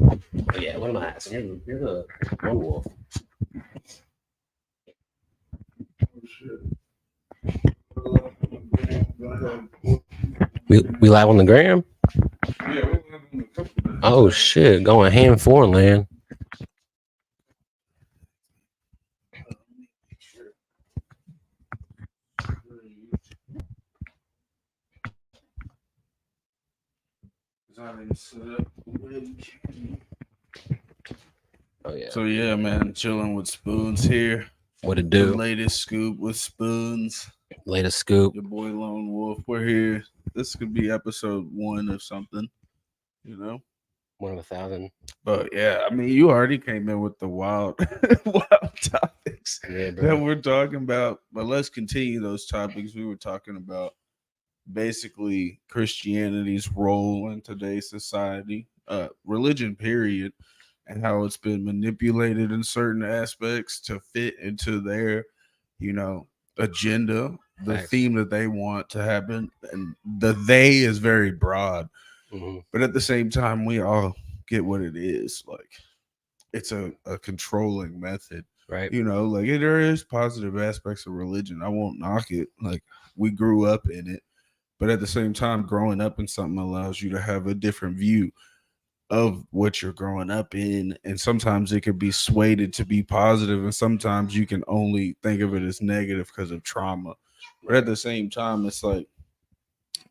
Oh yeah, what am I asking? You're the lone wolf. We live on the gram. Oh shit, going ham for land. Oh yeah. So yeah, man, chilling with Spoonz here. What it The do? latest scoop with Spoonz. Latest scoop. Your boy Lone Wolf. We're here. This could be episode 1 of something, you know. One of 1,000. But yeah, I mean, you already came in with the wild, wild topics Yeah, that bro. we're talking about. But let's continue those topics. We were talking about basically Christianity's role in today's society, religion, period, and how it's been manipulated in certain aspects to fit into their, you know, agenda, the Facts. theme that they want to happen. And the they is very broad, Hmm. but at the same time, we all get what it is. Like, it's a controlling method. Right. You know, like there is positive aspects of religion. I won't knock it. Like, we grew up in it, but at the same time, growing up in something allows you to have a different view of what you're growing up in. And sometimes it could be swayed to be positive, and sometimes you can only think of it as negative because of trauma. But at the same time, it's like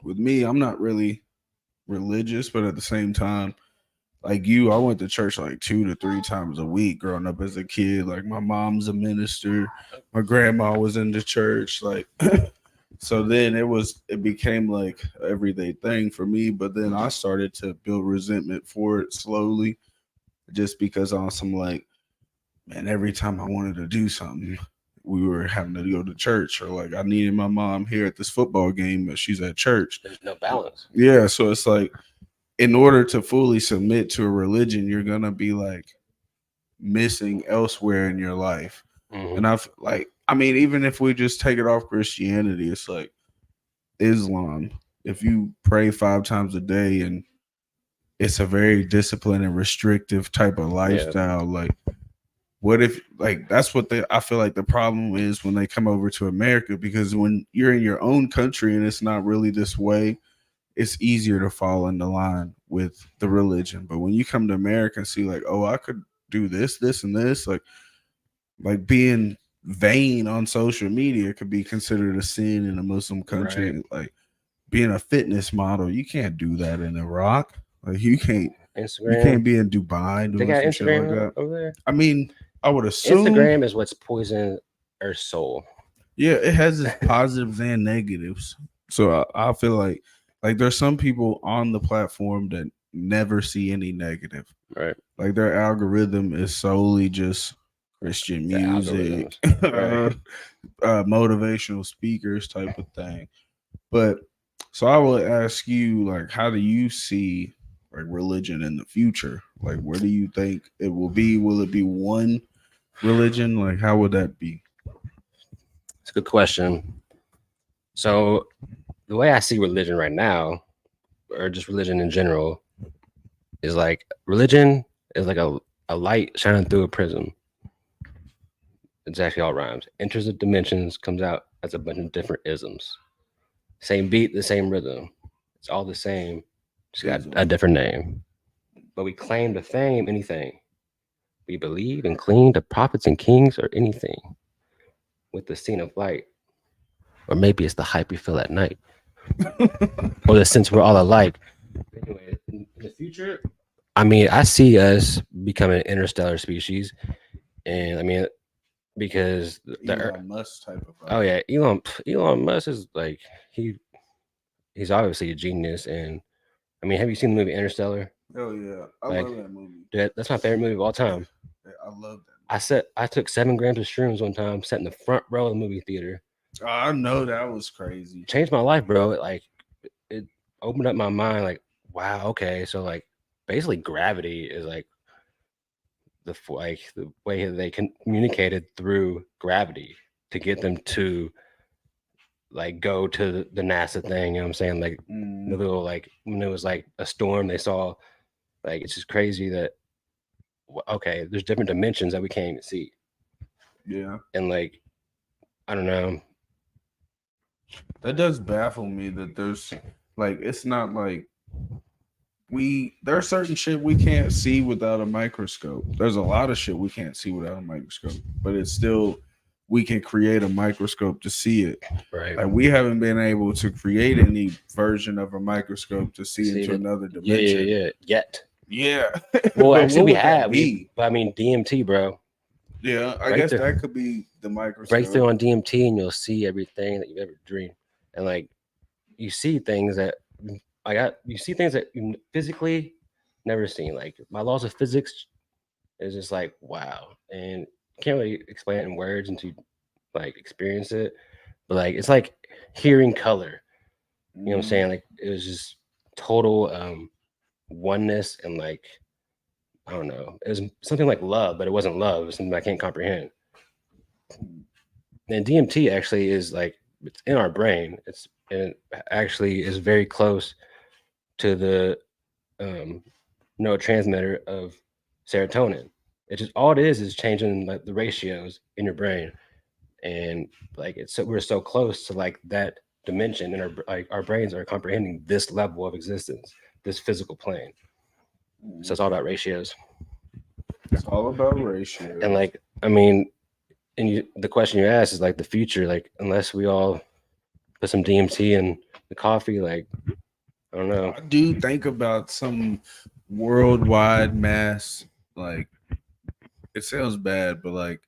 with me, I'm not really religious, but at the same time, like you, I went to church like 2 to 3 times a week growing up as a kid. Like, my mom's a minister, my grandma was in the church. Like, so then it became like a everyday thing for me. But then I started to build resentment for it slowly, just because on some like, man, every time I wanted to do something, we were having to go to church, or like I needed my mom here at this football game, but she's at church. There's no balance. Yeah, so it's like, in order to fully submit to a religion, you're gonna be like missing elsewhere in your life. Hmm. And I've like, I mean, even if we just take it off Christianity, it's like Islam. If you pray 5 times a day, and it's a very disciplined and restrictive type of Yeah. lifestyle, like, what if, like, that's what I feel like the problem is when they come over to America, because when you're in your own country and it's not really this way, it's easier to fall into line with the religion. But when you come to America and see, like, oh, I could do this, this, and this, like being vain on social media could be considered a sin in a Muslim country. Right. Like, being a fitness model, you can't do that in Iraq. Like, you Instagram. can't be in Dubai They doing got some shit like Instagram that. over there. I mean, I would assume, Instagram is what's poisoned our soul. yeah, it has its positives and negatives. So I feel like there's some people on the platform that never see any negative. Right. Like, their algorithm is solely just Christian The music, algorithms. Right. motivational speakers type of thing. But so I would ask you, like, how do you see like religion in the future? Like, where do you think it will be? Will it be one religion? Like, how would that be? It's a good question. So the way I see religion right now, or just religion in general, is like religion is like a light shining through a prism. It's actually all rhymes. Enters the dimensions, comes out as a bunch of different isms. Same beat, the same rhythm. It's all the same. Just got a different name. But we claim to fame anything. We believe and cling to prophets and kings or anything with the scene of light. Or maybe it's the hype we feel at night. Or the sense we're all alike. Anyway, in the future, I mean, I see us becoming an interstellar species. And I mean, because Elon Musk type of oh vibe. yeah, Elon Musk is like he's obviously a genius. And I mean, have you seen the movie Interstellar? Oh yeah, I Like, love that movie. dude, that's my favorite movie of all time. Yeah, I love that. I took 7 grams of shrooms one time, sat in the front row of the movie theater. Oh, I know that was crazy. Changed my life, bro. It opened up my mind. Like, wow, okay, so like basically gravity is like the way that they communicated through gravity to get them to like go to the NASA thing. You know what I'm saying? Like the little like when it was like a storm, they saw Like it's just crazy that okay, there's different dimensions that we can't even see, Yeah. and like I don't know. That does baffle me that there's like it's not like there's certain shit we can't see without a microscope. There's a lot of shit we can't see without a microscope, but it's still we can create a microscope to see it. Right. Like we haven't been able to create any version of a microscope to see into that, another yeah, dimension. Yet. Yeah. Well, But actually, what we would that have. be? But I mean, DMT, bro. Yeah, I guess that could be the Breakthrough microscope. on DMT, and you'll see everything that you've ever dreamed, and like you see things that you see things that you physically never seen. Like my laws of physics is just like wow, and you can't really explain it in words until you like experience it. But like it's like hearing color. You know what I'm saying? Like it was just total oneness and like I don't know. It was something like love, but it wasn't love. It was something I can't comprehend. And DMT actually is like it's in our brain. And it actually is very close to the um, neurotransmitter of serotonin. It just all it is changing like the ratios in your brain, and like it's so we're so close to like that dimension, and our brains are comprehending this level of existence, this physical plane. So it's all about ratios. It's all about ratio. And like I mean, the question you asked is like the future. Like unless we all put some DMT in the coffee, like I don't know. I do think about some worldwide mass, like it sounds bad, but like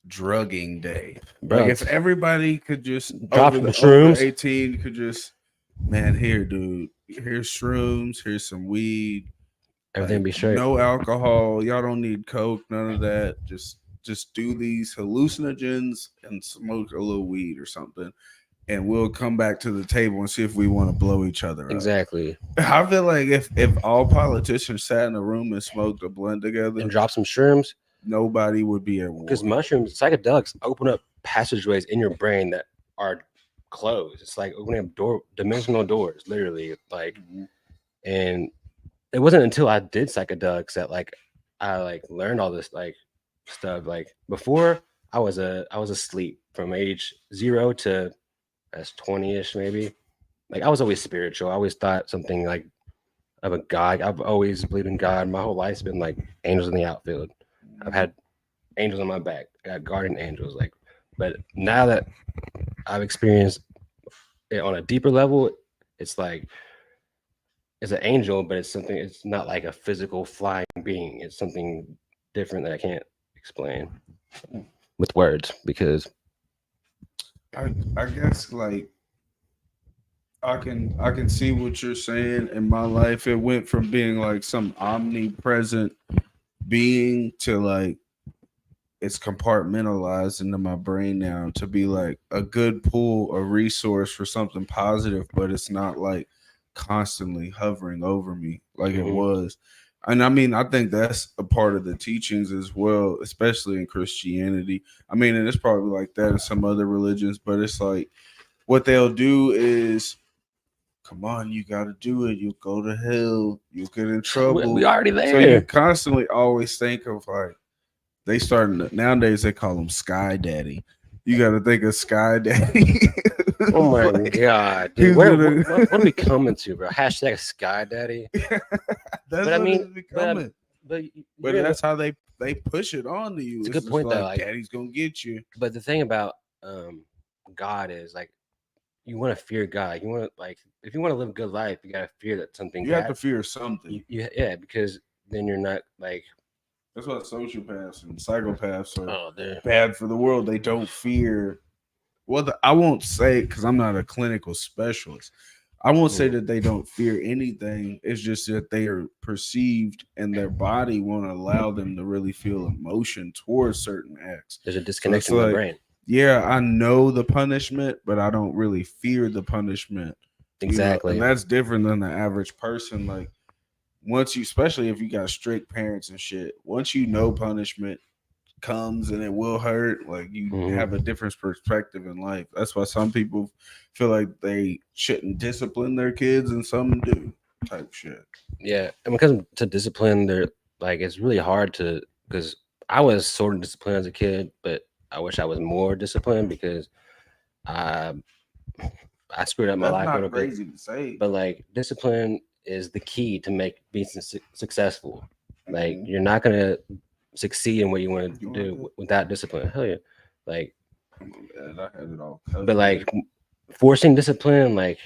drugging day. Bro, Like if everybody could just drop over some shrooms. 18 could just man, here, dude, here's shrooms, here's some weed. Everything Like, be straight. no alcohol. Y'all don't need coke. None of that. Just do these hallucinogens and smoke a little weed or something, and we'll come back to the table and see if we want to blow each other up. Exactly. I feel like if all politicians sat in a room and smoked a blunt together and drop some shrooms, nobody would be at war. Because mushrooms, psychedelics open up passageways in your brain that are closed. It's like opening up dimensional doors, literally. Like, and it wasn't until I did psychedelics that like I like learned all this like stuff. Like before, I was asleep from age 0 to as 20ish maybe. Like I was always spiritual. I always thought something like of a God. I've always believed in God. My whole life's been like angels in the outfield. I've had angels on my back. I got guardian angels. Like, but now that I've experienced it on a deeper level, it's like it's an angel, but it's something. It's not like a physical flying being. It's something different that I can't explain with words because I guess like I can see what you're saying. In my life, it went from being like some omnipresent being to like it's compartmentalized into my brain now to be like a good pull, a resource for something positive, but it's not like constantly hovering over me like it was. And I mean, I think that's a part of the teachings as well, especially in Christianity. I mean, and it's probably like that in some other religions, but it's like what they'll do is come on, you got to do it. You'll go to hell. You'll get in trouble. We already there. So you constantly always think of like, they starting nowadays they call them Sky Daddy. You got to think of Sky Daddy. Oh my like, god, dude! What are we coming to, bro? Hashtag Sky Daddy. That's but I mean, but that's how they push it on to you. It's a good point, like, though. Like, Daddy's gonna get you. But the thing about God is like, you want to fear God. You want to like, if you want to live a good life, you gotta fear that something. You have to fear something. Yeah, because then you're not like. That's why sociopaths and psychopaths are bad for the world. They don't fear. Well, I won't say because I'm not a clinical specialist. I won't say that they don't fear anything. It's just that they are perceived and their body won't allow them to really feel emotion towards certain acts. There's a disconnection in the brain. Yeah, I know the punishment, but I don't really fear the punishment. Exactly. And that's different than the average person. Like, once you, especially if you got strict parents and shit, once you know punishment comes and it will hurt, like you have a different perspective in life. That's why some people feel like they shouldn't discipline their kids and some do. type shit. Yeah, and when it comes to discipline, there like it's really hard to because I was sort of disciplined as a kid, but I wish I was more disciplined because I I screwed up my That's life a not little bit. crazy to say. But like discipline is the key to make being successful. Like Mhm. you're not gonna succeed in what you want to You want do that? without discipline. Hell yeah. Like, Oh, my bad. I had it all but covered. like forcing discipline, like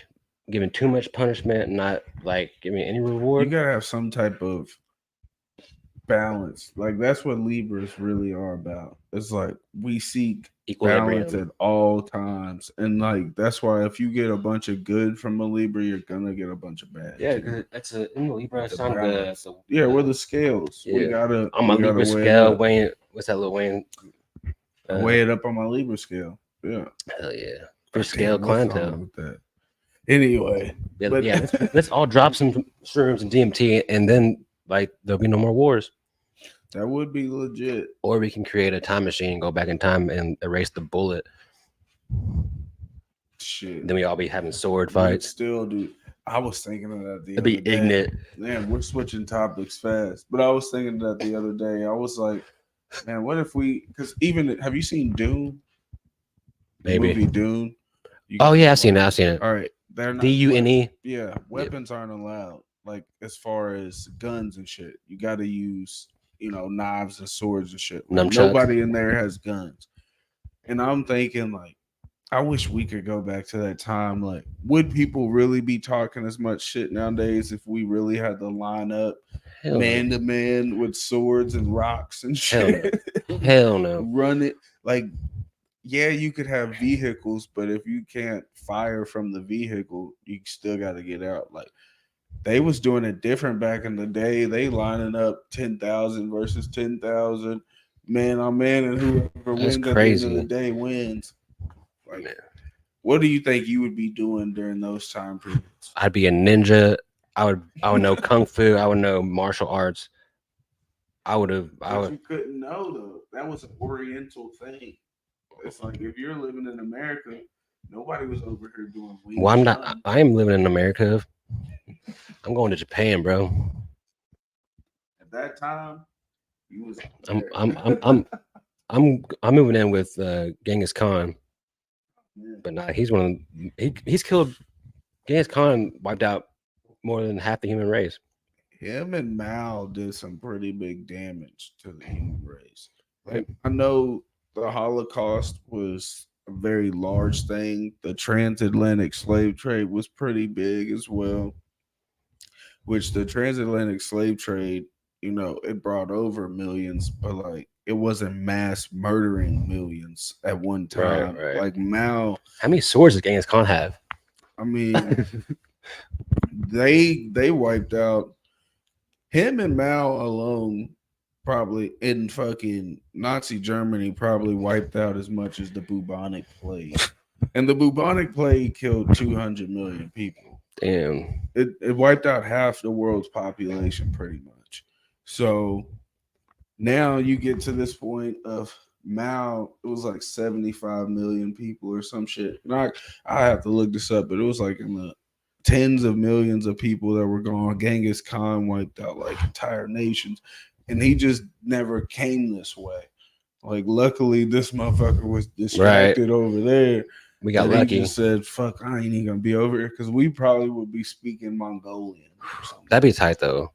giving too much punishment, not like giving any You reward. gotta have some type of balance. Like that's what Libras really are about. It's like we seek balance Equilibrium. at all times, and like that's why if you get a bunch of good from a Libra, you're gonna get a bunch of bad. Yeah, too. because that's a in the Libra The sign. balance. Yeah, we're the scales. We yeah. gotta On my we gotta Libra weigh it scale, up. weighing what's that little weighing? I weigh it up on my Libra scale. Yeah. Hell yeah. Oh, For scale damn, what's wrong clientele. with that? Anyway, Yeah, but yeah. Let's all drop some shrooms and DMT, and then like there'll be no more wars. that would be legit. Or we can create a time machine, go back in time, and erase the bullet. Shit. Then we all be having sword We'd fights. still do. I was thinking of that the It'd other be day. ignorant. Man, we're switching topics fast. But I was thinking that the other day. I was like, man, what if we? Because even have you seen Dune? The Maybe. movie Dune. Oh yeah, I've seen it. I've seen it. All right, they're not DUNE. Yeah, weapons aren't allowed. Like as far as guns and shit, you got to use knives and swords and shit. Like, Nunchucks. nobody in there has guns. And I'm thinking like, I wish we could go back to that time. Like, would people really be talking as much shit nowadays if we really had to line up Hell man to man with swords and rocks and Hell shit? no. Hell no. Run it like, yeah, you could have vehicles, but if you can't fire from the vehicle, you still got to get out. Like they was doing it different back in the day. They lining up 10,000 versus 10,000, man on man, and whoever That's wins crazy. at the end of the day wins. Like, Man. what do you think you would be doing during those time periods? I'd be a ninja. I would know kung fu. I would know martial arts. But you couldn't know though. That was an Oriental thing. It's like if you're living in America, nobody was over here doing Wing Well, I'm Chun. not. I am living in America. I'm going to Japan, bro. At that time, you was. I'm moving in with Genghis Khan, Yeah. but nah, he's one of he's killed. Genghis Khan wiped out more than half the human race. Him and Mao did some pretty big damage to the human race. Right. I know the Holocaust was a very large thing. The transatlantic slave trade was pretty big as well. Which the transatlantic slave trade, it brought over millions, but like it wasn't mass murdering millions at one time. Right. Like Mao, How many swords does Genghis Khan have? I mean, they wiped out him and Mao alone. Probably in fucking Nazi Germany, probably wiped out as much as the bubonic plague, and the bubonic plague killed 200 million people. Damn. It wiped out half the world's population pretty much. So now you get to this point of Mao, it was like 75 million people or some shit. And I have to look this up, but it was like in the tens of millions of people that were gone. Genghis Khan wiped out like entire nations. And he just never came this way. Like luckily this motherfucker was distracted over there. We got He lucky. just said, "Fuck, I ain't even gonna be over here," because we probably would be speaking Mongolian or something. That'd be tight though.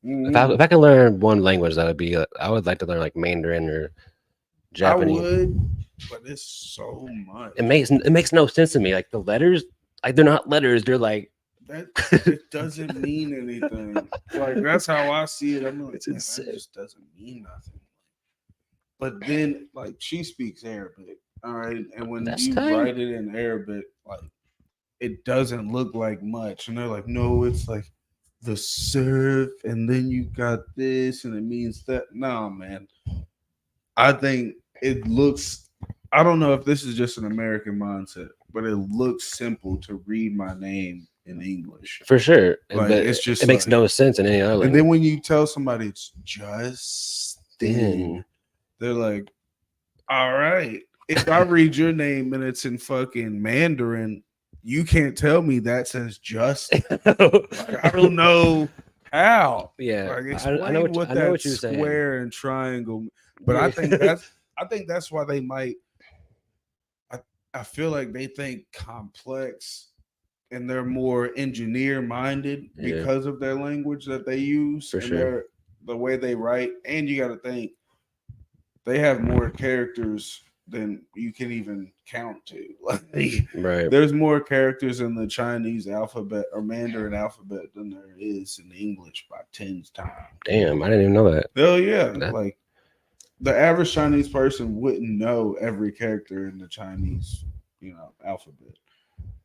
Mhm. If I could learn one language, that would be. I would like to learn like Mandarin or Japanese. I would, but it's so much. It makes no sense to me. Like the letters, like they're not letters. They're like That it doesn't mean anything. Like that's how I see it. I'm like, It's man, insane. that just doesn't mean nothing. But then, like, she speaks Arabic, all right, and when That's you tight. write it in Arabic, like, it doesn't look like much, and they're like, no, it's like the surf, and then you got this, and it means that. No, man, I think it looks. I don't know if this is just an American mindset, but it looks simple to read my name in English. for sure. Like, But it's just it makes like- no sense in any other And language. then when you tell somebody it's Justin, they're like, all right. If I read your name and it's in fucking Mandarin, you can't tell me that says Justin. Like, I don't know how. Yeah, Like, I know explain what I know that what you're saying. square and triangle. But Yeah. I think that's why they might. I I feel like they think complex and they're more engineer minded Yeah, because of their language that they use for and sure. their the way they write. And you got to think they have more characters than you can even count to. Like, Right. there's more characters in the Chinese alphabet or Mandarin alphabet than there is in English by tens times. Damn, I didn't even know that. Hell yeah. That Like, the average Chinese person wouldn't know every character in the Chinese, alphabet.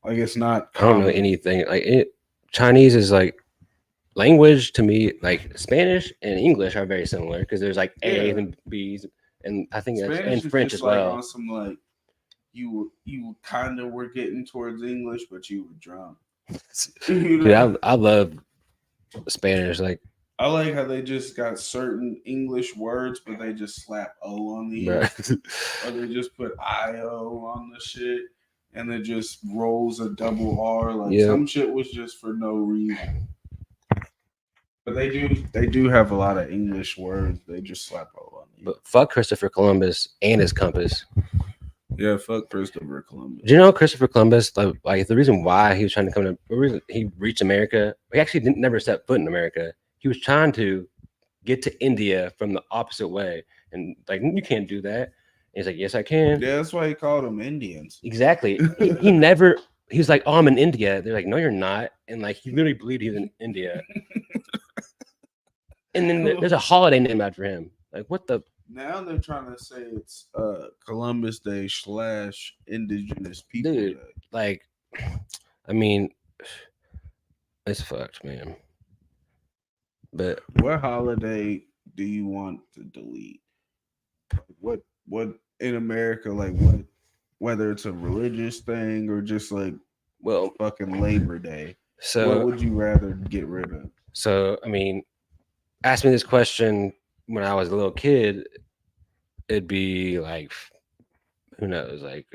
Like, it's not I don't know common. anything. Chinese is like language to me. Like Spanish and English are very similar because there's like A's Yeah. and B's, and I think that's Spanish and is French just as like well. on some like you kind of were getting towards English, but you were drunk. You Dude, know? I love Spanish. Like, I like how they just got certain English words, but they just slap O on the bro. end, or they just put IO on the shit, and it just rolls a double R. Like, Yeah, some shit was just for no reason. But they do have a lot of English words. They just slap O on the end. but fuck Christopher Columbus and his compass. Yeah, fuck Christopher Columbus. Do you know Christopher Columbus? Like the reason why he was trying to come to, the reason he reached America, he actually didn't never set foot in America. He was trying to get to India from the opposite way, and like you can't do that. And he's like, yes, I can. Yeah, that's why he called them Indians. Exactly. He never. He was like, oh, I'm in India. They're like, no, you're not. And like he literally believed he was in India. And then there's a holiday named after him. Like, what the? Now they're trying to say it's Columbus Day / Indigenous People Dude, Day. like, I mean, it's fucked, man. But What holiday do you want to delete? What in America, like, what, whether it's a religious thing or just like well, fucking Labor Day, what so would you rather get rid of? so I mean, ask me this question when I was a little kid, it'd be like, who knows, like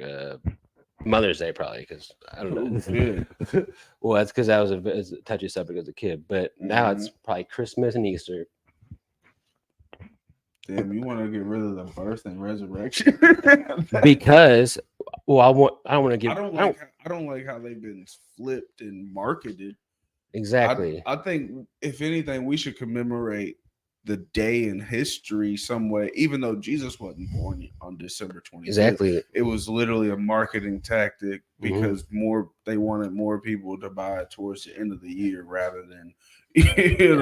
Mother's Day probably, because I don't Oh, know. shit. Well, that's because I was a touchy subject as a kid, but now it's Mhm. probably Christmas and Easter. Damn, you want to get rid of the birth and resurrection? Because, well, I don't want to give. I don't like how they've been flipped and marketed. Exactly. I think if anything, we should commemorate the day in history some way, even though Jesus wasn't born on December 25th. Exactly. It was literally a marketing tactic Mm-hmm. because they wanted more people to buy it towards the end of the year rather than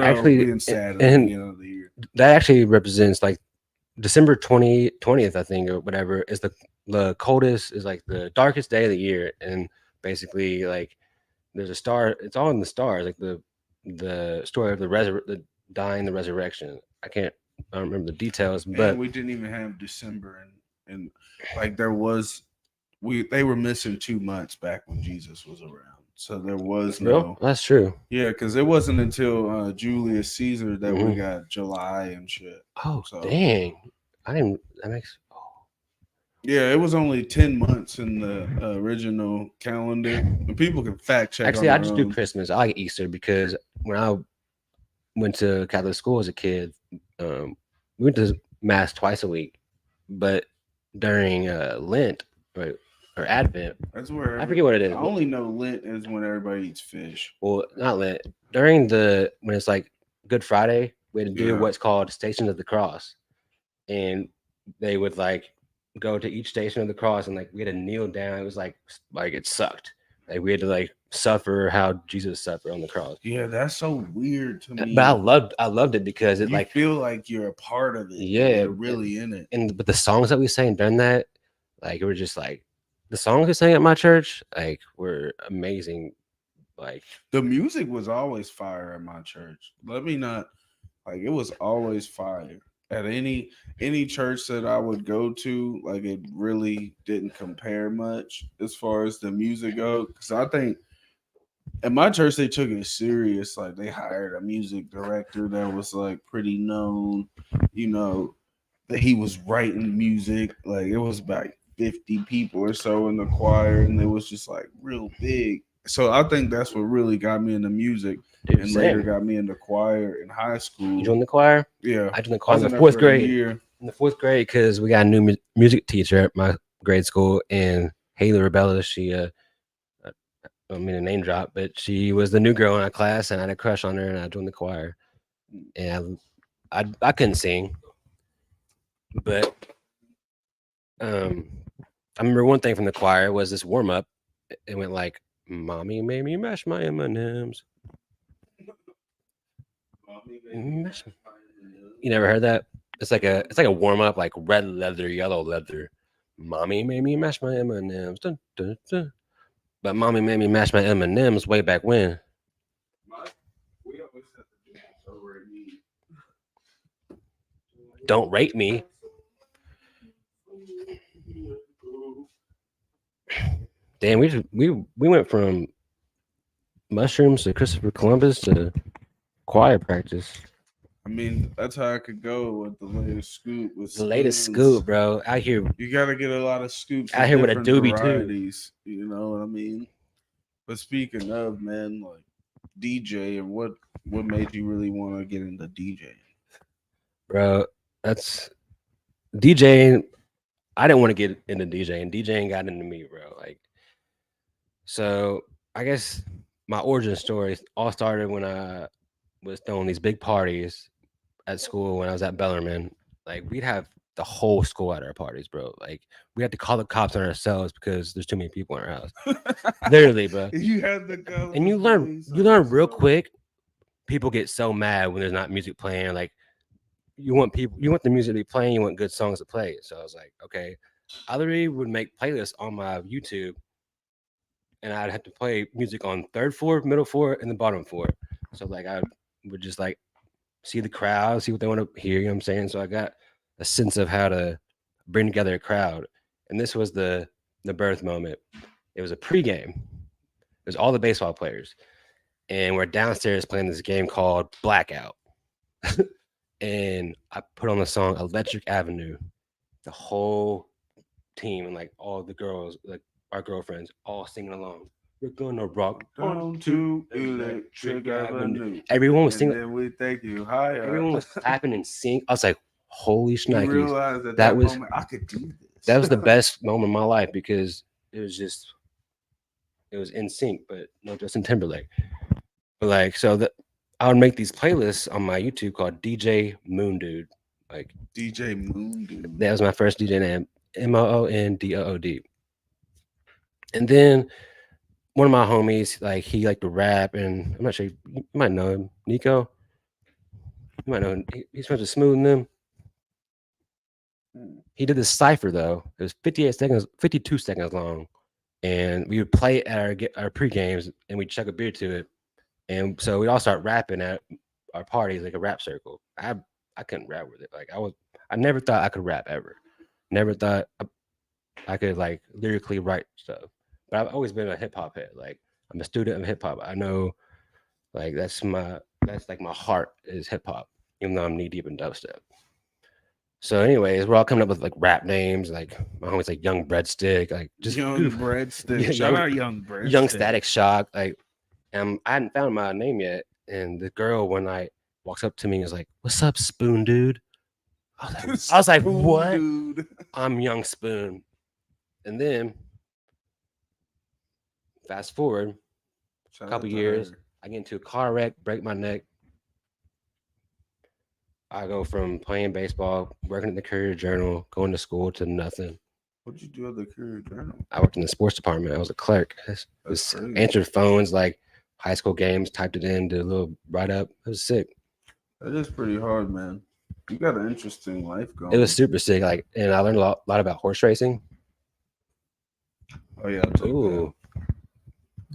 Actually, being sad at the and beginning of the year. that actually represents like December 20th, I think, or whatever, is the coldest, is like the darkest day of the year, and basically like there's a star. It's all in the stars, like the story of the dying, the resurrection. I don't remember the details, but And we didn't even have December, and like they were missing 2 months back when Jesus was around, so there was no. that's true. Yeah, because it wasn't until Julius Caesar that we Mhm. got July and shit. Oh So dang, I didn't. That makes. yeah, it was only 10 months in the original calendar. And people can fact check Actually, on I their just do own. Christmas. I like Easter because when I went to Catholic school as a kid, we went to mass twice a week, but during Lent or Advent, That's where I forget what it is. I only know Lent is when everybody eats fish. Well, not Lent. During when it's like Good Friday, we had to do Yeah. what's called Station of the Cross, and they would like go to each station of the cross, and like we had to kneel down. It was like it sucked. Like we had to like suffer how Jesus suffered on the cross. Yeah, that's so weird to me. But I loved it because it you like feel like you're a part of it. yeah, You're really in it. and but the songs that we sang during that, like it were just like the songs we sang at my church, like were amazing. Like The music was always fire at my church. Let me not like it was always fire. At any church that I would go to, like it really didn't compare much as far as the music goes. Because I think at my church they took it serious. Like they hired a music director that was like pretty known, that he was writing music. Like it was 50 people or so in the choir, and it was just like real big. So I think that's what really got me into music, Dude, and later same. got me into choir in high You school. joined the choir? Yeah, I joined the I choir was in in the there fourth for a grade. year. In the fourth grade, because we got a new music teacher at my grade school, and Haley Rebella, she I don't mean to name drop, but she was the new girl in our class, and I had a crush on her, and I joined the choir. And I couldn't sing, but I remember one thing from the choir was this warm up. It went like, "Mommy made me mash my M&Ms." Mash You never heard that? It's like a warm up, like red leather, yellow leather. Mommy made me mash my M&Ms. Dun, dun, dun. But mommy made me mash my M&Ms way back when. We always have to do Don't Rate Me. Don't rate me. Damn, we went from mushrooms to Christopher Columbus to choir practice. I mean, that's how I could go with the latest scoop with The latest Spoonz. scoop, bro. Out here, You got to get a lot of scoops out of here with a different doobie too, varieties. You know what I mean? But speaking of, man, like DJ, and what made you really want to get into DJing? bro. That's DJing. I didn't want to get into DJing. DJing got into me, bro. Like, so I guess my origin story all started when I was throwing these big parties at school when I was at Bellarmine. Like, we'd have the whole school at our parties, bro. Like, we had to call the cops on ourselves because there's too many people in our house. Literally, bro. You had to go, And you learn real quick. People get so mad when there's not music playing. Like, you want the music to be playing. You want good songs to play. So I was like, okay. I literally would make playlists on my YouTube, and I'd have to play music on third floor, middle floor, and the bottom floor. So like I would just like see the crowd, see what they want to hear. You know what I'm saying? So I got a sense of how to bring together a crowd. And this was the birth moment. It was a pregame. It was all the baseball players, and we're downstairs playing this game called Blackout. And I put on the song Electric Avenue. The whole team and like all the girls, like our girlfriends, all singing along. We're gonna rock down to Electric Avenue. Everyone was And singing. then we take you higher. Everyone was clapping and singing. I was like, "Holy You shnikes!" realized at That that was- moment I could do this. That was the best moment of my life because it was in sync, but no Justin Timberlake. But like, so that I would make these playlists on my YouTube called DJ Moon Dude. Like, DJ Moon Dude. that was my first DJ name, MOONDOOD. And then one of my homies, like he liked to rap, and I'm not sure you might know him, Nico. You might know him. He's friends with Smooth and them. He did this cipher though. It was 58 seconds, 52 seconds long, and we would play it at our pre games, and we'd chuck a beer to it, and so we all start rapping at our parties like a rap circle. I couldn't rap with it. Like I never thought I could rap ever. Never thought I could like lyrically write stuff. But I've always been a hip hop head. Like, I'm a student of hip hop. I know, like that's like my heart is hip hop, even though I'm knee deep in dubstep. So, anyways, we're all coming up with like rap names. Like my homie's like Young Breadstick, like just Young beautiful. Breadstick. Yeah, Shout young- out Young Breadstick. Young Static Shock. Like, I hadn't found my name yet, and the girl one night walks up to me and is like, "What's up, Spoon Dude?" I was like, Spoon "What?" Dude. I'm Young Spoon, and then fast forward Shout a couple out to years, her. I get into a car wreck, break my neck. I go from playing baseball, working at the Courier Journal, going to school to nothing. What did you do at the Courier Journal? I worked in the sports department. I was a clerk. That's crazy. Answered phones, like high school games, typed it in, did a little write up. It was sick. That is pretty hard, man. You got an interesting life going. It was super sick. Like, and I learned a lot about horse racing. Oh yeah. I'll take Ooh,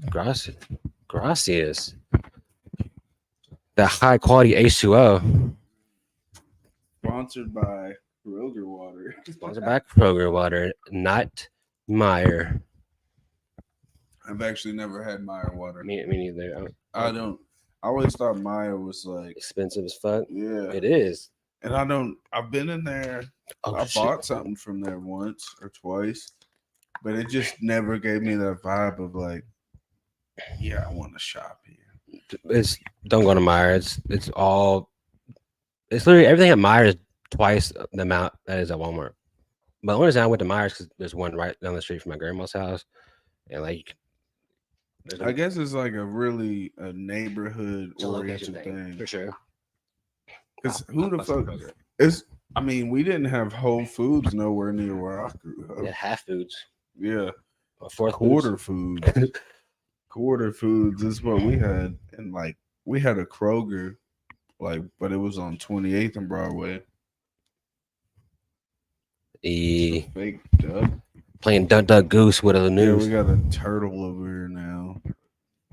gracias. The high quality H2O. that. Sponsored by Kroger Water. Sponsored by Kroger Water, not Meyer. I've actually never had Meyer water. Me neither. I don't. I always thought Meyer was like Expensive as fuck. yeah. It is. And I've been in there. Oh, I shit. bought something from there once or twice, but it just never gave me that vibe of like, yeah, I want to shop here. It's don't go to Myers. It's literally everything at Myers twice the amount that is at Walmart. But the only reason I went to Myers because there's one right down the street from my grandma's house, and like I guess it's like a neighborhood it's a location oriented thing thing. for sure. Because who the fuck is? I mean, we didn't have Whole Foods nowhere near where I grew up. Yeah, half foods. Yeah, Fourth quarter foods. Quarter foods is what we had, and like we had a Kroger, like, but it was on 28th and Broadway. Fake duck. Playing Duck Duck Goose with a news. Yeah, we got a turtle over here now.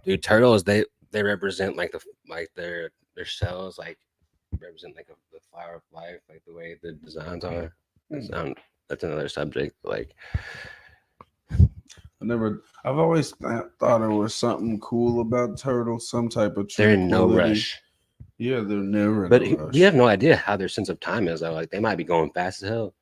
Dude, turtles they represent like their cells like represent like the flower of life, like the way the designs are. That's another subject. Like I've always thought there was something cool about turtles, some type of they're in no tranquility. rush. Yeah, they're never in But a rush. we have no idea how their sense of time is though. Like they might be going fast as hell.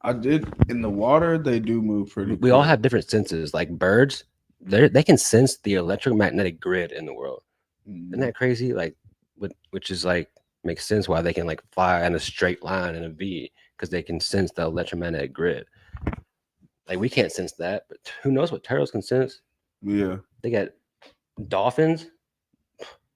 I did in the water. They do move pretty. We all have different senses. Like birds, they can sense the electromagnetic grid in the world. Isn't that crazy? Like, which is like makes sense why they can like fly in a straight line in a V because they can sense the electromagnetic grid. Like we can't sense that, but who knows what turtles can sense? Yeah, they got dolphins,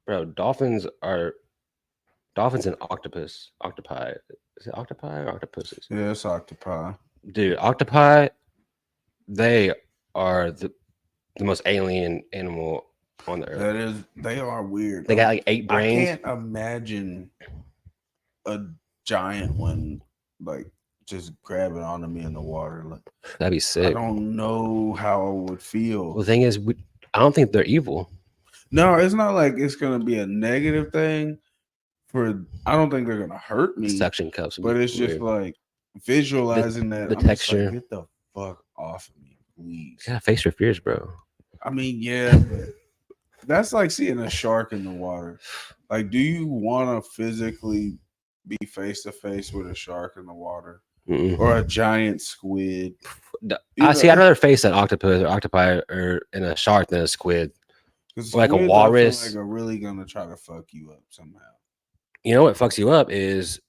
bro. Dolphins and octopi. Is it octopi or octopuses? Yeah, it's octopi. Dude, octopi, they are the most alien animal on the earth. They are weird. They got like 8 brains. I can't imagine a giant one like just grabbing onto me in the water. Like that'd be sick. I don't know how I would feel. Well, the thing is, I don't think they're evil. No, it's not like it's gonna be a negative thing. I don't think they're gonna hurt me. Suction cups, but it's just like visualizing that the texture. Like, get the fuck off of me, please. You gotta face your fears, bro. I mean, yeah, but that's like seeing a shark in the water. Like, do you want to physically be face to face with a shark in the water or a giant squid? I'd rather face an octopus or octopi or in a shark than a squid. Like a walrus. Like are really gonna try to fuck you up somehow. You know what fucks you up is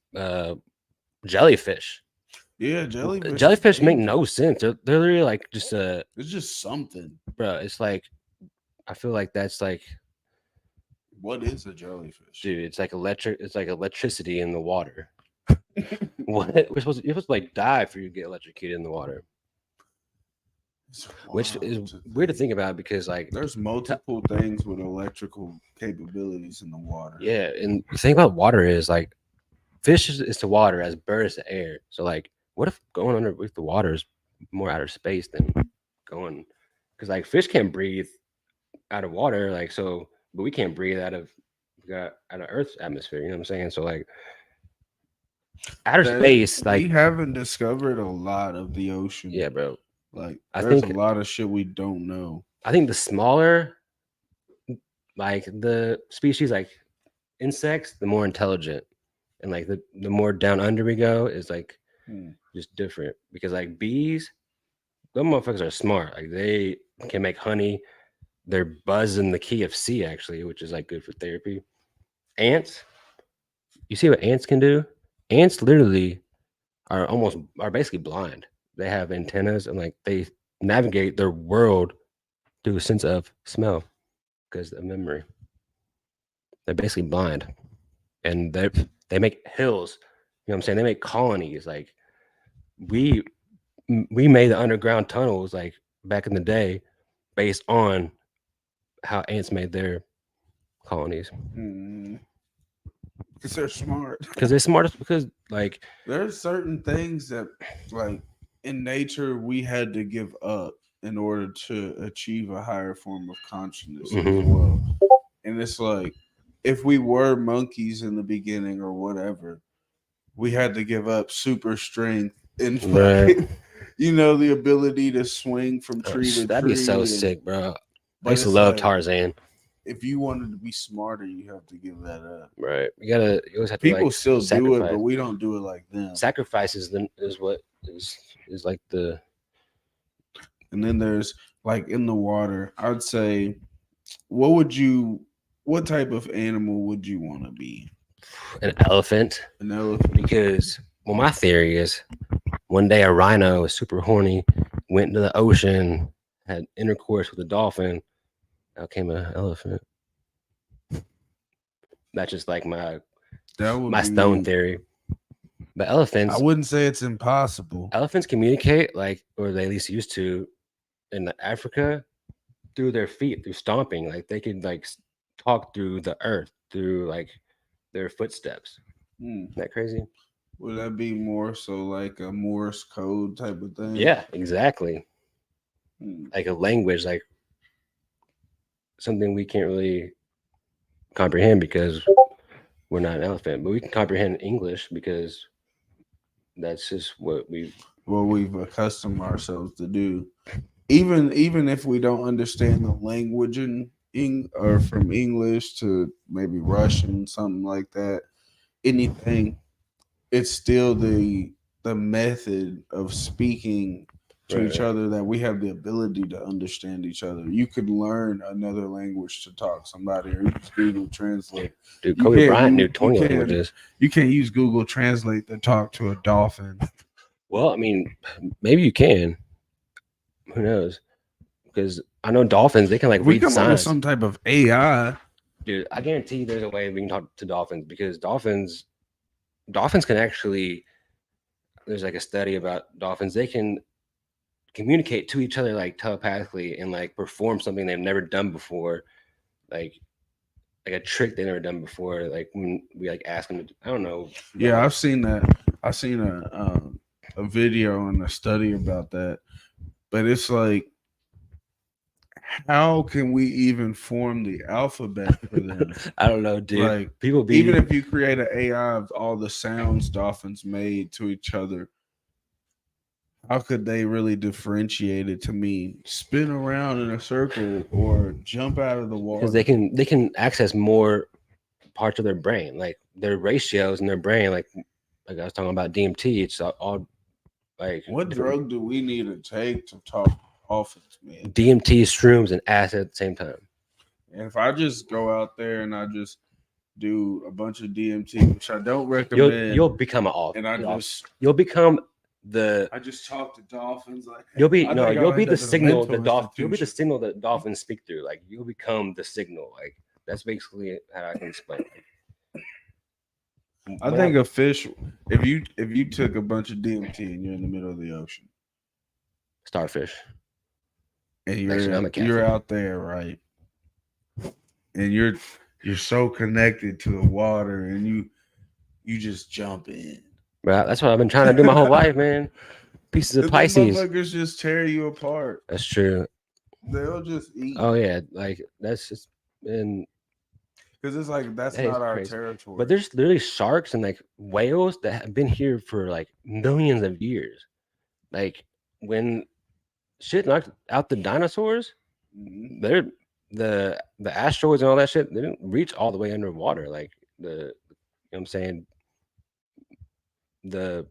jellyfish. Yeah, jellyfish. Jellyfish make no sense. They're literally like just it's just something, bro. It's like I feel like that's like what is a jellyfish, dude? It's like electric. It's like electricity in the water. What you're supposed to like die for you to get electrocuted in the water. Which is weird to think about because like there's multiple things with electrical capabilities in the water. Yeah, and the thing about water is like fish is to water as bird is to air. So like, what if going underneath the water is more outer space than going? Because like fish can't breathe out of water, like so, but we can't breathe out of Earth's atmosphere. You know what I'm saying? So like outer space, like we haven't discovered a lot of the ocean. Yeah, bro. Like there's a lot of shit we don't know. I think the smaller, like the species, like insects, the more intelligent, and like the more down under we go is like just different. Because like bees, those motherfuckers are smart. Like they can make honey. They're buzzing the key of C actually, which is like good for therapy. Ants, you see what ants can do? Ants literally are basically blind. They have antennas and like they navigate their world through a sense of smell because of memory. They're basically blind, and they make hills. You know what I'm saying? They make colonies. Like we made the underground tunnels like back in the day based on how ants made their colonies. Because they're smart. Because they're smart. Because like there's certain things that like in nature we had to give up in order to achieve a higher form of consciousness as well. And it's like if we were monkeys in the beginning or whatever, we had to give up super strength and you know, the ability to swing from tree to tree. That'd be so sick, bro. I used to love Tarzan. if you wanted to be smarter, you have to give that up. Right. You always have to People like still do it, sacrifice. but we don't do it like them. Sacrifice is what is like the And then there's like in the water, I'd say, what would you, what type of animal would you want to be? an elephant An elephant. because well, my theory is one day a rhino was super horny, went into the ocean, had intercourse with a dolphin, out came an elephant. That's just like That would my be. stone theory. But I wouldn't say it's impossible. elephants communicate like, or they at least used to, in Africa through their feet, through stomping. Like they could like talk through the earth, through like their footsteps. Hmm. Isn't that crazy? Would that be more so like a Morse code type of thing? Yeah, exactly. Hmm. Like a language, like something we can't really comprehend because we're not an elephant, but we can comprehend English because that's just what we've accustomed ourselves to do. Even if we don't understand the language or from English to maybe Russian, something like that, anything, it's still the method of speaking to each right. other that we have the ability to understand each other. You could learn another language to talk to somebody or use Google Translate. Dude, You Kobe can't Bryant knew you 20 can't languages. you can't use Google Translate to talk to a dolphin. Well, I mean, maybe you can. Who knows? Because I know dolphins, they can like If we read come up with signs. some type of AI, Dude, I guarantee there's a way we can talk to dolphins because dolphins can actually. There's like a study about dolphins. They can communicate to each other like telepathically and like perform something they've never done before, like a trick they've never done before. Like when we like ask them, I don't know. yeah, I've seen that. I've seen a video and a study about that, but it's like, how can we even form the alphabet for them? I don't know, dude. Like, People be even if you create an AI of all the sounds dolphins made to each other, how could they really differentiate it to mean spin around in a circle or jump out of the water? because they can access more parts of their brain, like their ratios in their brain, like I was talking about DMT. It's all like What different drug do we need to take to talk dolphins, man? DMT, shrooms, and acid at the same time. And if I just go out there and I just do a bunch of DMT, which I don't recommend, You'll become an off, and you'll become I just talk to dolphins like, you'll be I no think you'll I'll be end the up in a signal mental you'll be the institution. signal that dolphins speak through. Like you'll become the signal. Like that's basically how I can explain it. I think a fish, if you took a bunch of DMT and you're in the middle of the ocean starfish. and Actually, I'm a you're catfish. out there, right? And you're so connected to the water and you just jump in. Well, that's what I've been trying to do my whole life, man. Pieces of And them Pisces. motherfuckers just tear you apart. That's true. They'll just eat. Oh yeah, like that's just and Because it's like that's that is not our crazy. territory. But there's literally sharks and like whales that have been here for like millions of years. Like when shit knocked out the dinosaurs, Mhm. they're the asteroids and all that shit, they didn't reach all the way underwater. Like the you know what I'm saying, the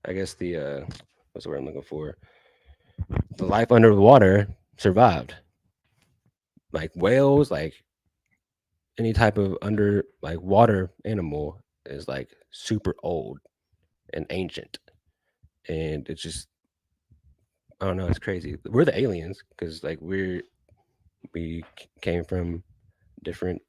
I guess the what's the word I'm looking for? The life under the water survived. Like whales, like any type of under like water animal is like super old and ancient. And it's just I don't know, it's crazy. We're the aliens because like we came from different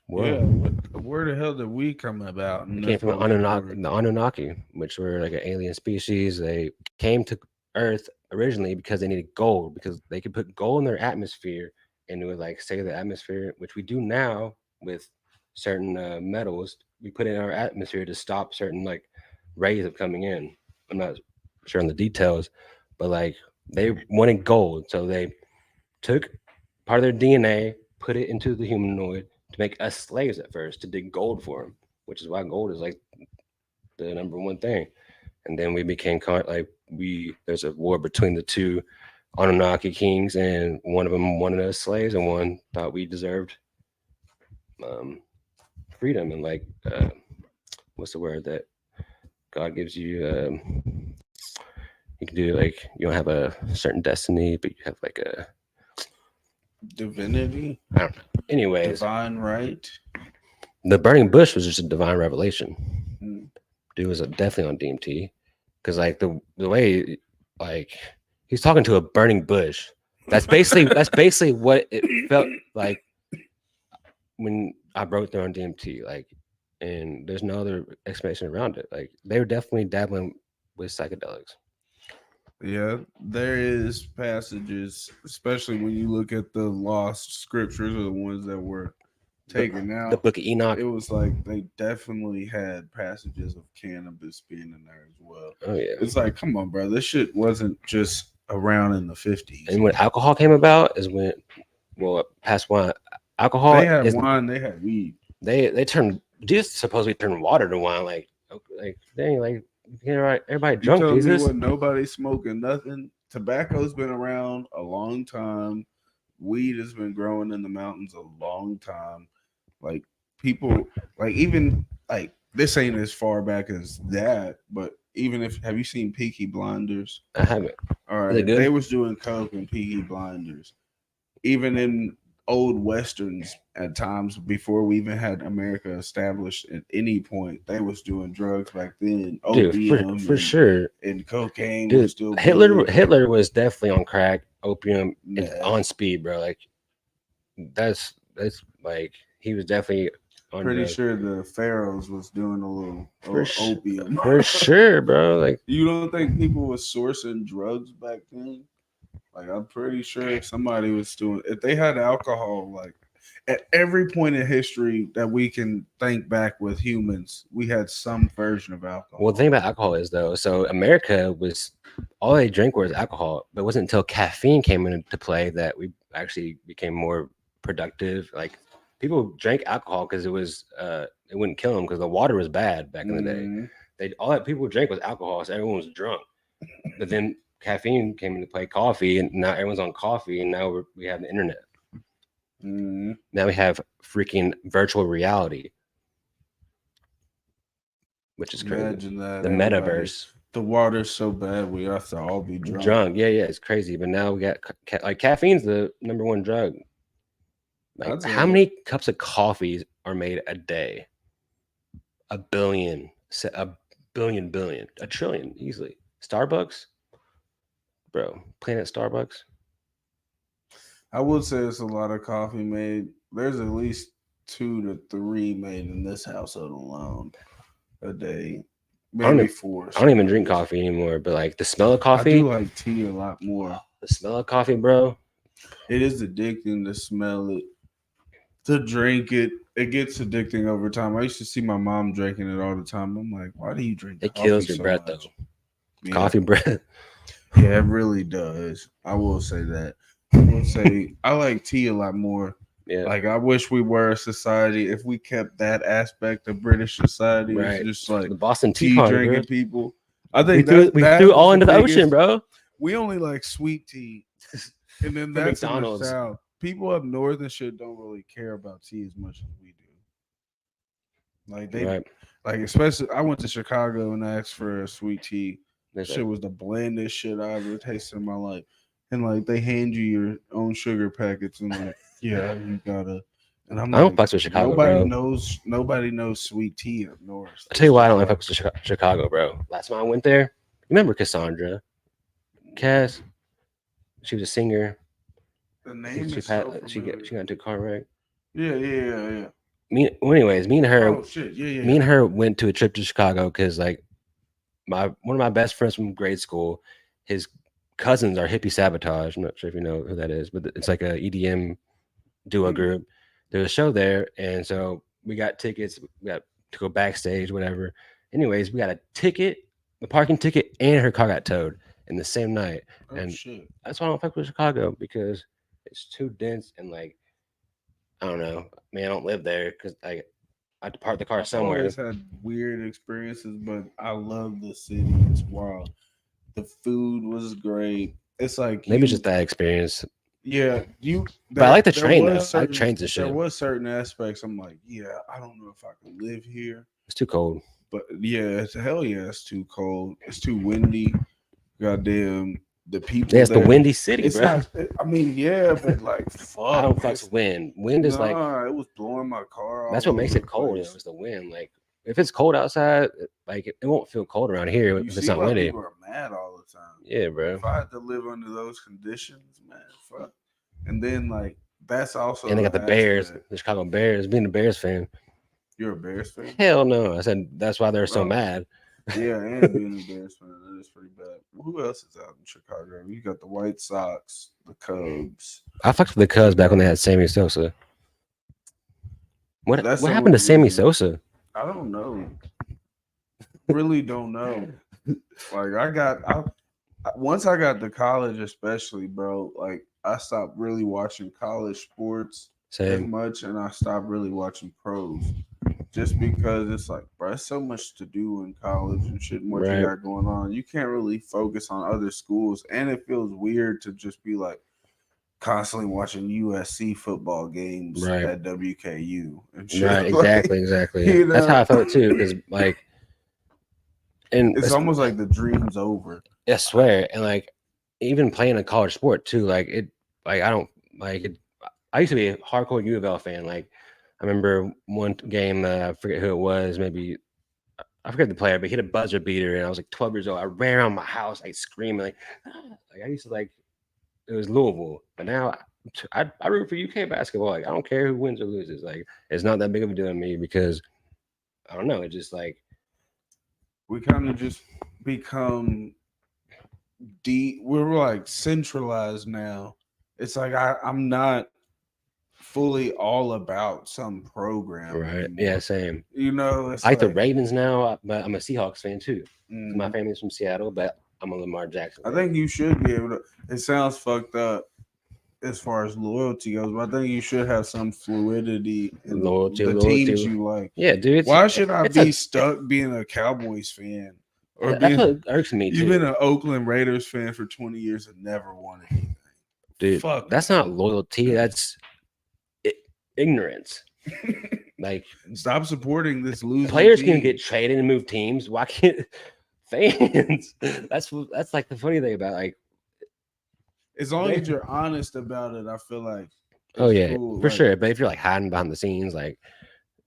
Yeah, world. where the hell did we come about? We came from the Anunnaki, which were like an alien species. They came to Earth originally because they needed gold because they could put gold in their atmosphere and it would like save the atmosphere, which we do now with certain metals. We put in our atmosphere to stop certain like rays of coming in. I'm not sure on the details, but like they wanted gold, so they took part of their DNA, put it into the humanoid to make us slaves at first to dig gold for them, which is why gold is like the number one thing. And then we became like there's a war between the two Anunnaki kings, and one of them wanted us slaves, and one thought we deserved um, freedom and like what's the word that God gives you? You can do like you don't have a certain destiny, but you have like a Divinity, I don't know. Anyways, divine right. the burning bush was just a divine revelation. Mm. Dude was definitely on DMT because like the way like he's talking to a burning bush. That's basically what it felt like when I broke down DMT. Like, and there's no other explanation around it. Like they were definitely dabbling with psychedelics. Yeah, there is passages, especially when you look at the lost scriptures or the ones that were taken The out. Book of Enoch. It was like they definitely had passages of cannabis being in there as well. Oh yeah. It's like, come on, bro, this shit wasn't just around in the 50s. And when alcohol came about is when past wine alcohol They had is wine, they had weed. they turned Jesus supposedly turned water to wine. Like dang, like everybody You drunk, telling me Jesus. what? Nobody smoking nothing. Tobacco's been around a long time. Weed has been growing in the mountains a long time. Like people, like even like this ain't as far back as that, but even if have you seen Peaky Blinders? I haven't. All Is it right, good? they was doing coke in Peaky Blinders, even in old westerns at times before we even had America established at any point. They was doing drugs back then, Dude, opium for sure. and cocaine was Dude, still Hitler big. Hitler was definitely on crack, opium, and Meth. on speed, bro. Like that's like he was definitely on Pretty drugs. sure the pharaohs was doing a little opium. For sure, bro. Like You don't think people was sourcing drugs back then? Like I'm pretty sure somebody was doing. If they had alcohol, like at every point in history that we can think back with humans, we had some version of alcohol. well, the thing about alcohol is though, so America was all they drank was alcohol, but it wasn't until caffeine came into play that we actually became more productive. Like people drank alcohol because it wouldn't kill them because the water was bad back in the day. Mhm. They all that people drank was alcohol, so everyone was drunk. But then caffeine came into play, coffee, and now everyone's on coffee, and now we have the internet. Mhm. Now we have freaking virtual reality, which is crazy. Imagine that The everybody. metaverse. The water's so bad we have to all be drunk. Drunk, yeah, it's crazy. But now we got like caffeine's the number one drug. Like, I'd how say many cups of coffee are made a day? A billion, a billion, a trillion, easily. Starbucks, bro, Planet Starbucks. I would say it's a lot of coffee made. There's at least 2 to 3 made in this household alone a day, I don't, maybe even, 4. I don't even drink coffee anymore. But like the smell of I coffee, do like tea a lot more. the smell of coffee, bro. It is addicting to smell it, to drink it. It gets addicting over time. I used to see my mom drinking it all the time. I'm like, why do you drink It coffee kills your so breath much? though. Yeah. Coffee breath. Yeah, it really does. I will say that. I will say I like tea a lot more. Yeah, Like I wish we were a society if we kept that aspect of British society. It's right. just like The Boston Tea tea Party, drinking bro. people. I We think threw that was all the into the ocean, biggest. bro. We only like sweet tea, and then From that's in the McDonald's. South. People up north and shit don't really care about tea as much as we do. Like they, Right. like especially I went to Chicago and asked for a sweet tea. That's Shit it. was the blandest shit I ever tasted in my life. And like they hand you your own sugar packets and like, yeah, you gotta. And I'm I don't like, fuck with Chicago, bro. nobody knows sweet tea up north. I'll tell you why I don't like fuck with Chicago, bro. Last time I went there, remember Cassandra? Cass, she was a singer. The name She is so she got into a car wreck. Yeah. Anyways, me and her Oh shit, yeah. me and her went to a trip to Chicago because like one of my best friends from grade school, his cousins are Hippie Sabotage. I'm not sure if you know who that is, but it's like a EDM duo group. There's a show there, and so we got tickets. We got to go backstage, whatever. Anyways, we got a ticket, the parking ticket, and her car got towed in the same night. Oh And shit. that's why I don't fuck with Chicago because it's too dense and like I don't know. I mean, I don't live there because I have to park the car I've somewhere. always had weird experiences, but I love the city. It's wild. The food was great. it's like Maybe it's just that experience. yeah, But I like the there train though. was I like certain trains and there shit. was certain aspects I'm like, yeah, I don't know if I could live here. It's too cold. But yeah, it's hell yeah, it's too cold. It's too windy. Goddamn, the people Yeah, it's the there. windy city, It's bro. not. I mean, yeah, but like, I fuck. don't fucks with wind. Wind is like Nah, it was blowing my car that's all what makes over the it cold. place. It's the wind. Like if it's cold outside, like it won't feel cold around here You if it's see not why windy. people are mad all the time. Yeah, bro. If I had to live under those conditions, man, fuck. And then like that's also And they the got the Bears, aspect. the Chicago Bears. Being a Bears fan, You're a Bears fan, hell no. I said that's why they're so bro. mad. Yeah, and being a Bears fan, that is pretty bad. Who else is out in Chicago? You got the White Sox, the Cubs. I fucked with the Cubs back when they had Sammy Sosa. What That's what the happened to only Sammy reason. Sosa? I don't know. Really don't know. Like once I got to college, especially, bro. Like I stopped really watching college sports as Same. much, and I stopped really watching pros. Just because it's like, bro, there's so much to do in college and shit, and what you Right. got going on. You can't really focus on other schools, and it feels weird to just be like constantly watching USC football games Right. at WKU and shit. Right. Like, Exactly. you That's how know, I felt too. Because like, and it's almost like the dream's over. I swear, and like even playing a college sport too, like it, like I don't like it. I used to be a hardcore U of L fan. Like I remember one game, I forget who it was, maybe I forget the player, but he hit a buzzer beater, and I was like 12 years old. I ran around my house like screaming, like, "Ah." Like I used to like it was Louisville, but now I root for UK basketball. Like I don't care who wins or loses. Like it's not that big of a deal to me because I don't know. It just like We kind of just become we're like centralized now. It's like I'm not fully all about some program right, yeah, anymore. same. You know, it's I like the like Ravens now, but I'm a Seahawks fan too. My mm, family's from Seattle, but I'm a Lamar Jackson I fan. think you should be able to. It sounds fucked up as far as loyalty goes, but I think you should have some fluidity in Loyalty, the teams loyalty. you like. Yeah, dude. Why should I It's be a stuck being a Cowboys fan or that's being? what irks me You've been too, an Oakland Raiders fan for 20 years and never won anything. dude. Fuck That's not loyalty. That's i- ignorance. Like Stop supporting this losing players team. can get traded and move teams. Why can't fans? That's like the funny thing about like. As long They, as you're honest about it, I feel like oh it's yeah, cool. for Like, sure. But if you're like hiding behind the scenes, like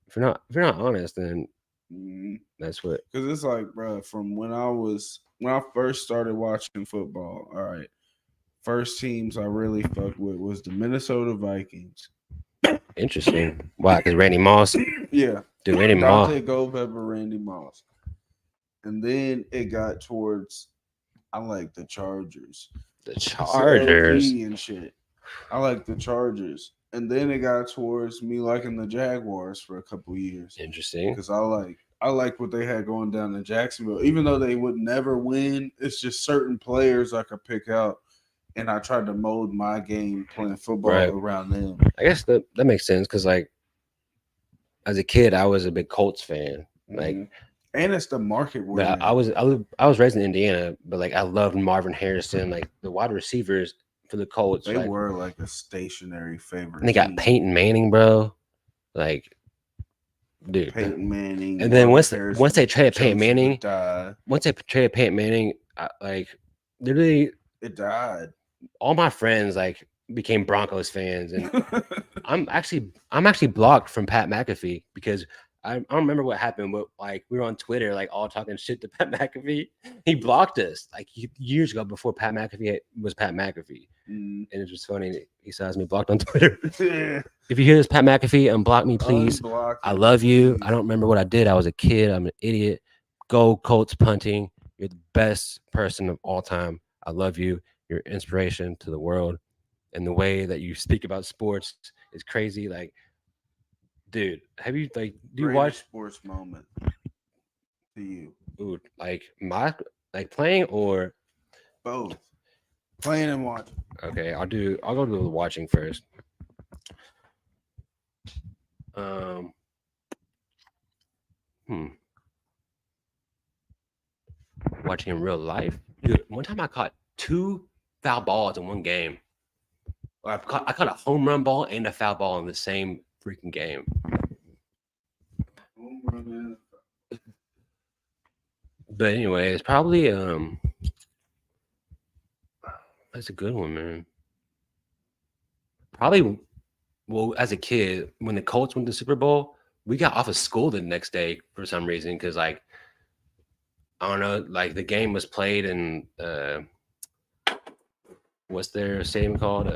if you're not honest, then because that's what. it's like, bro, from when I first started watching football. All right, first teams I really fucked with was the Minnesota Vikings. Interesting. Why? Because Randy Moss, Yeah, dude. Randy Moss, Dante Culpepper, Randy Moss, and then it got towards I like the Chargers. the It's Chargers. LG and shit. I like the Chargers. And then it got towards me liking the Jaguars for a couple years Interesting. because I like what they had going down in Jacksonville. Even though they would never win, it's just certain players I could pick out, and I tried to mold my game playing football Right. around them. I guess that makes sense because like as a kid, I was a big Colts fan. Like, and it's the market we're but in. I was raised in Indiana, but like I loved Marvin Harrison, like the wide receivers for the Colts. They like, were like a stationary favorite. and they got team. Peyton Manning, bro. Like, dude. Peyton Manning. And then Marvin Harrison, once they traded Peyton Joseph Manning, died. once they traded Peyton Manning, like literally It died. all my friends like became Broncos fans, and I'm actually blocked from Pat McAfee because I don't remember what happened, but like we were on Twitter, like all talking shit to Pat McAfee. He blocked us like years ago before Pat McAfee was Pat McAfee, and it was funny. He saw me blocked on Twitter. If you hear this, Pat McAfee, unblock me, please. Unblock I him, love you. please. I don't remember what I did. I was a kid. I'm an idiot. Go Colts punting. You're the best person of all time. I love you. You're inspiration to the world. And the way that you speak about sports is crazy. Like, dude, have you like do you Greatest watch sports moment to you? ooh, like my like playing or Both playing and watching. okay, I'll go to the watching first. Um hmm. Watching in real life. Dude, one time I caught two foul balls in one game. Or I caught a home run ball and a foul ball in the same freaking game. But anyway, it's probably that's a good one, man. Probably, well, as a kid, when the Colts went to the Super Bowl, we got off of school the next day for some reason because, like, I don't know, like the game was played in what's their stadium called?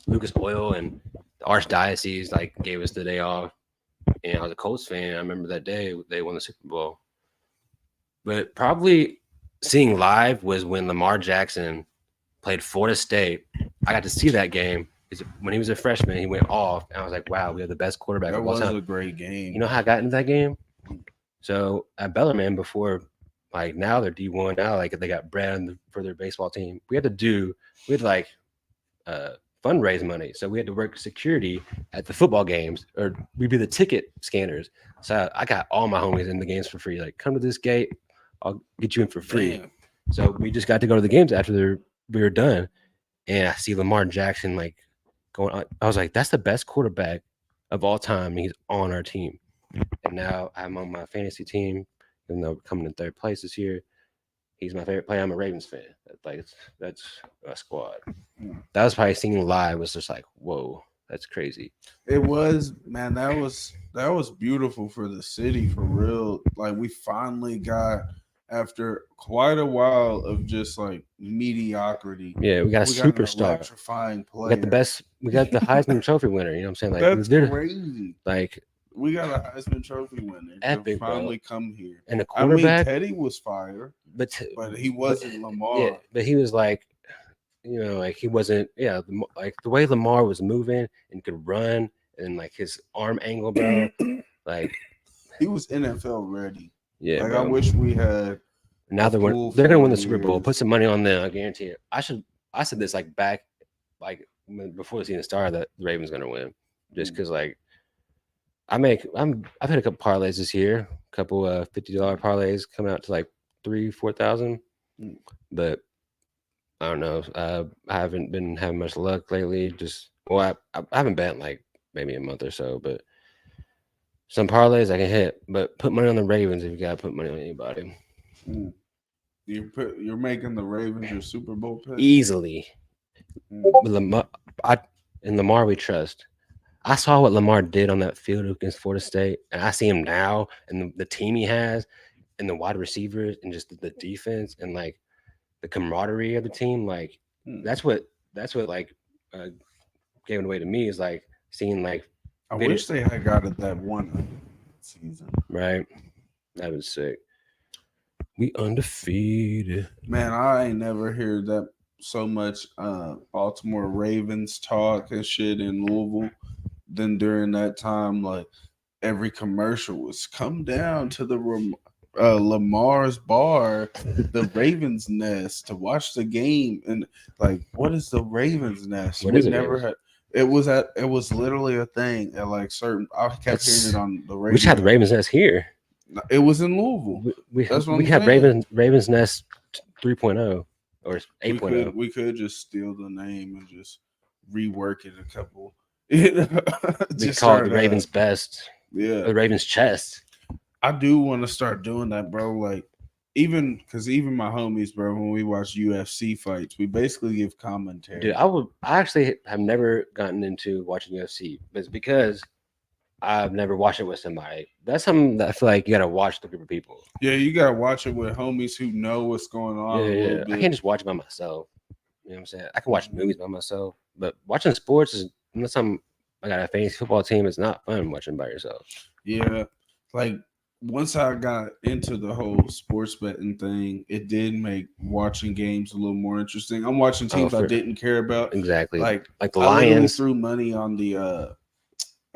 Lucas Oil, and the Archdiocese like gave us the day off. And I was a Colts fan. I remember that day they won the Super Bowl. But probably seeing live was when Lamar Jackson played Florida State. I got to see that game. When he was a freshman, he went off, and I was like, "Wow, we have the best quarterback That of all was time." a great game. You know how I got into that game? So at Bellarmine before, like now they're D1 now, like they got brand for their baseball team. We had like fundraise money, so we had to work security at the football games, or we'd be the ticket scanners. So I got all my homies in the games for free. Like, come to this gate, I'll get you in for free. Damn. So we just got to go to the games after we were done, and I see Lamar Jackson like going on. I was like, that's the best quarterback of all time. And he's on our team. And now I'm on my fantasy team, even though we're coming in third place this year. He's my favorite player. I'm a Ravens fan. That's a squad. That was probably seeing live was just like, whoa, that's crazy. It was, man. That was beautiful for the city, for real. Like, we finally got, after quite a while of just like mediocrity. Yeah, we got a superstar. Electrifying player. We got the best. We got the Heisman Trophy winner. You know what I'm saying? Like, That's crazy. Like, we got a Heisman Trophy winner. Epic, finally come here. And the quarterback, Teddy was fire, but he wasn't Lamar. Yeah, but he was like, you know, like he wasn't. Yeah, like the way Lamar was moving and could run, and like his arm angle, bro. Like, he was NFL ready. Yeah, like bro. I wish we had. Now they're gonna win the Super Bowl. Put some money on them. I guarantee it. I said this like back, like before the season started, that the Ravens gonna win, just because like. I've hit a couple parlays this year, a couple $50 parlays coming out to like 3,000-4,000. But I don't know. I haven't been having much luck lately. I haven't bet in like maybe a month or so, but some parlays I can hit. But put money on the Ravens if you gotta put money on anybody. You're making the Ravens your Super Bowl pick easily. Lamar we trust. I saw what Lamar did on that field against Florida State, and I see him now, and the team he has, and the wide receivers, and just the defense, and like the camaraderie of the team. Like that's what like gave it away to me is like seeing like. I wish they had got it that one season. Right, that was sick. We undefeated. Man, I ain't never heard that so much Baltimore Ravens talk and shit in Louisville. Then during that time, like every commercial was come down to the Lamar's bar, the Ravens Nest, to watch the game. And like, what is the Ravens Nest? What we is it? Never had. It was literally a thing at like certain. I kept hearing it on the radio. We just had the Ravens Nest here. It was in Louisville. We had Ravens Nest 3.0 or 8.0. We could just steal the name and just rework it a couple. Just call it the Ravens Best. Yeah, the Ravens Chest. I do want to start doing that, bro. Like, even my homies, bro, when we watch UFC fights, we basically give commentary. Dude, I actually have never gotten into watching UFC, but it's because I've never watched it with somebody. That's something that I feel like you gotta watch with a group of people. Yeah, you gotta watch it with homies who know what's going on. Yeah. I can't just watch it by myself. You know what I'm saying? I can watch movies by myself, but watching sports is unless I got a fantasy football team, it's not fun watching by yourself. Yeah, like once I got into the whole sports betting thing, it did make watching games a little more interesting. I'm watching teams I didn't care about. Exactly. Like the Lions. I threw money on the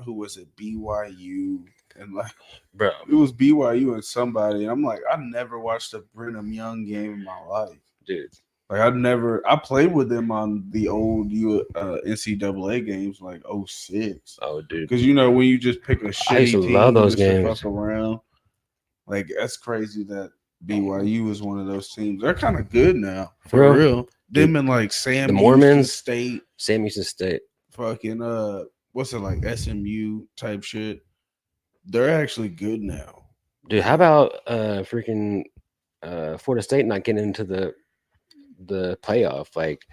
who was it? BYU. And like, bro, it was BYU and somebody. And I'm like, I never watched a Brigham Young game in my life, dude. Like I played with them on the old NCAA games, like 06. Oh, dude. Because when you just pick a shitty I used to team, love those games. Fuck around. Like, that's crazy that BYU is one of those teams. They're kind of good now, for real. Them Dude, and like Sam the Houston Mormons, State, Sam Houston State. fucking what's it like SMU type shit. They're actually good now. Dude, how about freaking Florida State not getting into the playoff? Like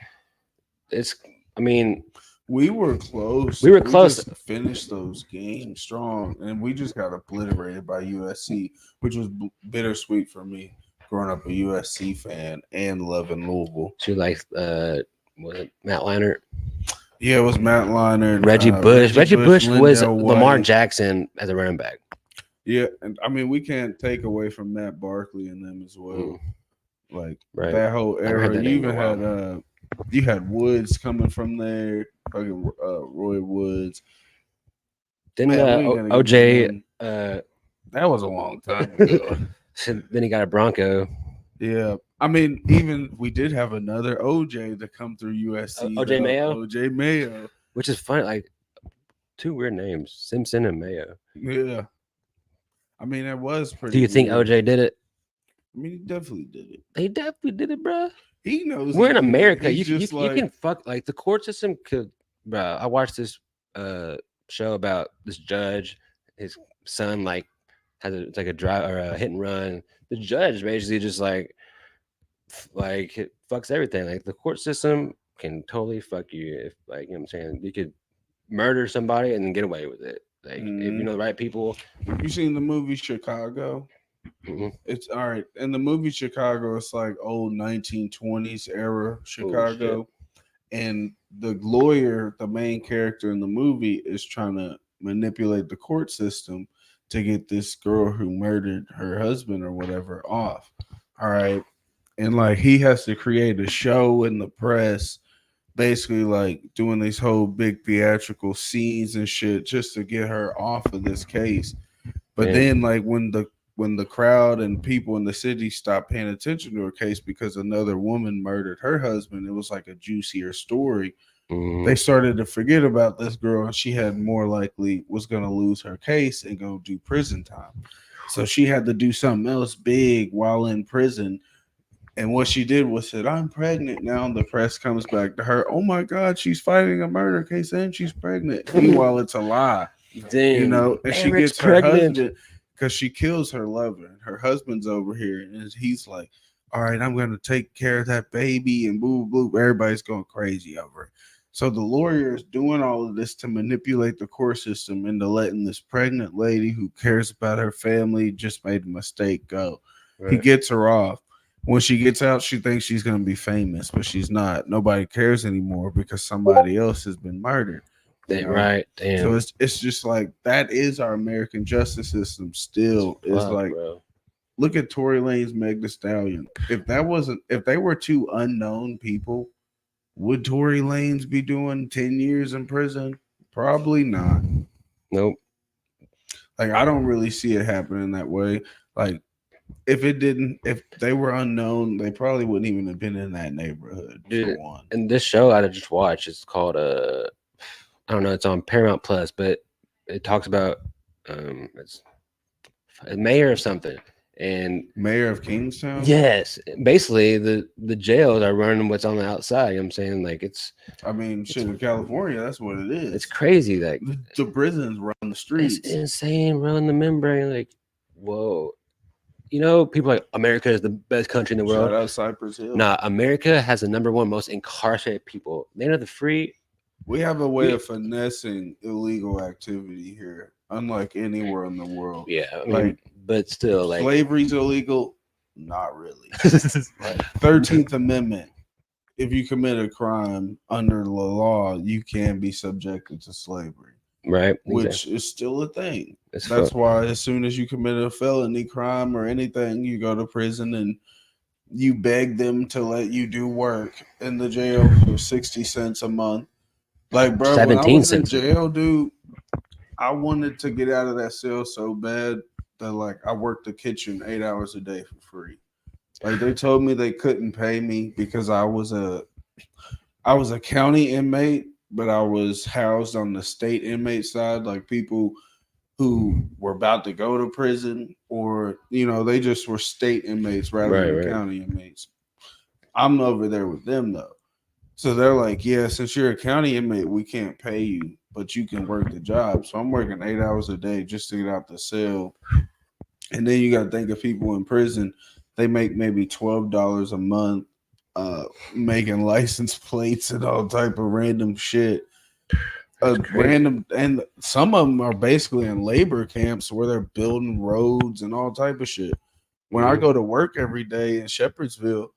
it's, I mean, We were close. we were close. Just finished those games strong, and we just got obliterated by USC, which was bittersweet for me. Growing up a USC fan and loving Louisville. To like was it Matt Leinart? Yeah, it was Matt Leinart, Reggie Bush. Reggie Bush was Lindell Lamar White. Jackson as a running back. Yeah, and I mean we can't take away from Matt Barkley and them as well. Like that whole era. That You even had you had Woods coming from there, fucking Roy Woods. Didn't OJ? That was a long time ago. Then he got a Bronco. Yeah, I mean, even we did have another OJ to come through USC. OJ Mayo. OJ Mayo, which is funny. Like two weird names, Simpson and Mayo. Yeah, I mean, it was pretty. Do you think OJ did it? I mean, he definitely did it. He definitely did it, bro. He knows. We're in America. You like, can fuck like the court system could, bro. I watched this show about this judge. His son like has it's like a drive or a hit and run. The judge basically just like it fucks everything. Like the court system can totally fuck you if like you know what I'm saying. You could murder somebody and then get away with it. Like if you know the right people. You seen the movie Chicago? Mm-hmm. It's all right. In the movie Chicago, it's like old 1920s era Chicago. And the lawyer, the main character in the movie, is trying to manipulate the court system to get this girl who murdered her husband or whatever off. All right. And like he has to create a show in the press, basically like doing these whole big theatrical scenes and shit just to get her off of this case. But then like when the crowd and people in the city stopped paying attention to her case because another woman murdered her husband, it was like a juicier story. They started to forget about this girl, and she had more likely was going to lose her case and go do prison time. So she had to do something else big while in prison. And what she did was said, "I'm pregnant now." The press comes back to her. Oh my God, she's fighting a murder case and she's pregnant. Meanwhile, it's a lie. Damn, you know, and she gets her husband because she kills her lover. Her husband's over here, and he's like, "All right, I'm going to take care of that baby," and boo, boo, boo. Everybody's going crazy over it. So the lawyer is doing all of this to manipulate the court system into letting this pregnant lady who cares about her family just made a mistake go. Right. He gets her off. When she gets out, she thinks she's going to be famous, but she's not. Nobody cares anymore because somebody else has been murdered. Right. Damn. So it's just like that is our American justice system still. Is like, bro. Look at Tory Lanez, Meg Thee Stallion. If they were two unknown people, would Tory Lanez be doing 10 years in prison? Probably not. Nope. Like, I don't really see it happening that way. Like, if they were unknown, they probably wouldn't even have been in that neighborhood. Dude, for one. And this show I just watched, it's called I don't know, it's on Paramount Plus, but it talks about it's a mayor of something. And mayor of Kingstown? Yes. Basically the jails are running what's on the outside. You know what I'm saying? Like I mean, shit in California, that's what it is. It's crazy. Like the prisons run the streets. It's insane, run the membrane. Like, whoa. You know, people like America is the best country in the world. Shout out Cypress Hill. Nah, America has the #1 most incarcerated people. They are the free. We have a way of finessing illegal activity here, unlike anywhere in the world. Yeah, I mean, but still, like slavery's illegal. Not really. 13th Amendment. If you commit a crime under the law, you can be subjected to slavery. Right. Which is still a thing. That's why as soon as you commit a felony crime or anything, you go to prison and you beg them to let you do work in the jail for 60 cents a month. Like, bro, 17 when I was cents. in jail, dude, I wanted to get out of that cell so bad that like I worked the kitchen 8 hours a day for free. Like they told me they couldn't pay me because I was a county inmate, but I was housed on the state inmate side, like people who were about to go to prison or, you know, they just were state inmates rather than county inmates. I'm over there with them though. So they're like, yeah, since you're a county inmate, we can't pay you, but you can work the job. So I'm working 8 hours a day just to get out the cell. And then you got to think of people in prison. They make maybe $12 a month, making license plates and all type of random shit. That's crazy. Random, and some of them are basically in labor camps where they're building roads and all type of shit. When I Mhm. go to work every day in Shepherdsville,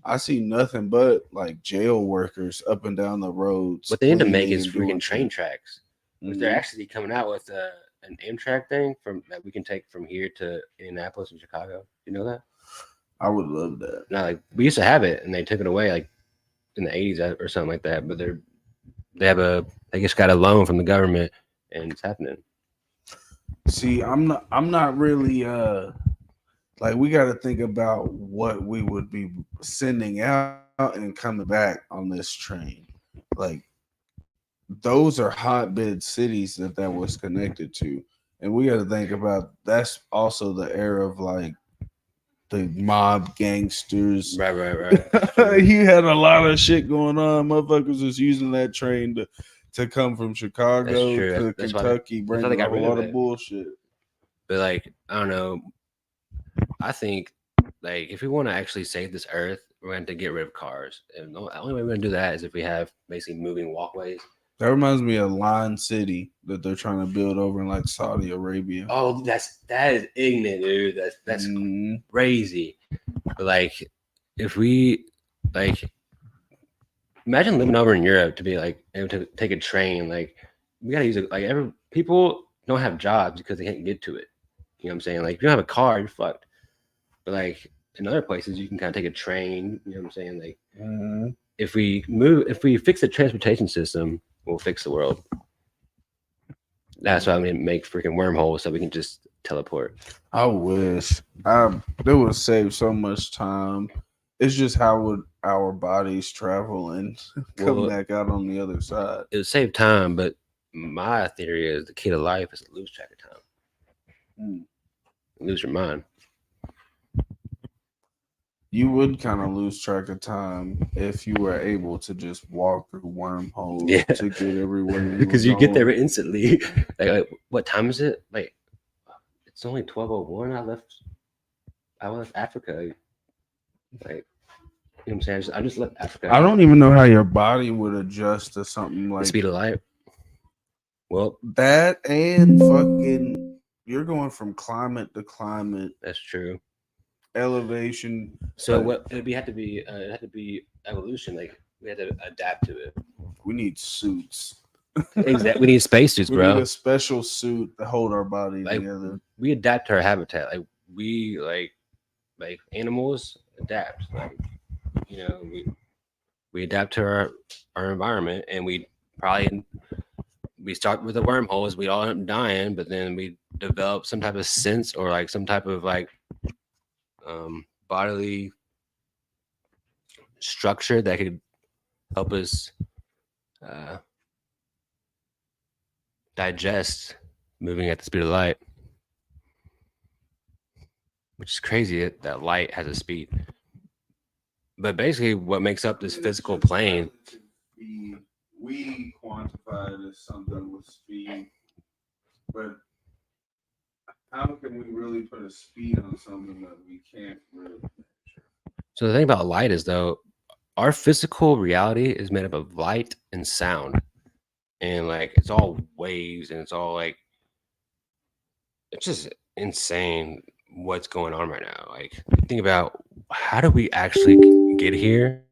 I see nothing but like jail workers up and down the roads. What they need to make cleaning is and freaking doing train shit. tracks. Which they're Mhm. actually coming out with an Amtrak thing from that we can take from here to Indianapolis and Chicago. You know that? I would love that. No, like we used to have it, and they took it away like in the '80s or something like that. But they have they just got a loan from the government, and it's happening. See, I'm not really like we got to think about what we would be sending out and coming back on this train. Like those are hotbed cities that was connected to, and we got to think about that's also the era of like the mob gangsters. Right, right, right. That's true. You had a lot of shit going on. Motherfuckers was using that train to come from That's Chicago true. to That's why they, Kentucky, that's why they bringing a got whole rid of lot of it. bullshit. But like, I don't know. I think like if we want to actually save this earth, we're going to get rid of cars. And the only way we're going to do that is if we have basically moving walkways. That reminds me of Lion City that they're trying to build over in like Saudi Arabia. Oh, that is ignorant, dude. That's Mm, crazy. But like, if we like imagine living over in Europe to be like able to take a train, like we gotta use it. Like every people don't have jobs because they can't get to it. You know what I'm saying? Like if you don't have a car, you're fucked. But like in other places, you can kind of take a train. You know what I'm saying? Like mm. if we fix the transportation system, we'll fix the world. That's why I'm gonna make freaking wormholes so we can just teleport. I wish it would save so much time. It's just how would our bodies travel and come Well, back out on the other side? it would save time, but my theory is the key to life is to lose track of time, Mm. lose your mind. You would kind of lose track of time if you were able to just walk through wormholes Yeah, to get everywhere you were because you get there going. instantly. Like, what time is it? Like, it's only 12:01. I left Africa. Like, you know what I'm saying? I just left Africa. I don't even know how your body would adjust to something The like speed of light. Well, that, and fucking you're going from climate to climate, that's true. elevation. So what it had to be evolution. Like we had to adapt to it. We need suits. Exactly. We need spacesuits, We need bro. a special suit to hold our body Like together. we adapt to our habitat. Like we like animals adapt. Like you know we adapt to our environment, and we start with the wormholes. We all end up dying, but then we develop some type of sense or like some type of like bodily structure that could help us uh, digest moving at the speed of light, which is crazy that light has a speed. But basically, what makes up this physical plane? We quantify it as something with speed, but how can we really put a speed on something that we can't really? So the thing about light is though, our physical reality is made up of light and sound, and like it's all waves, and it's all like it's just insane what's going on right now. Like think about how do we actually get here?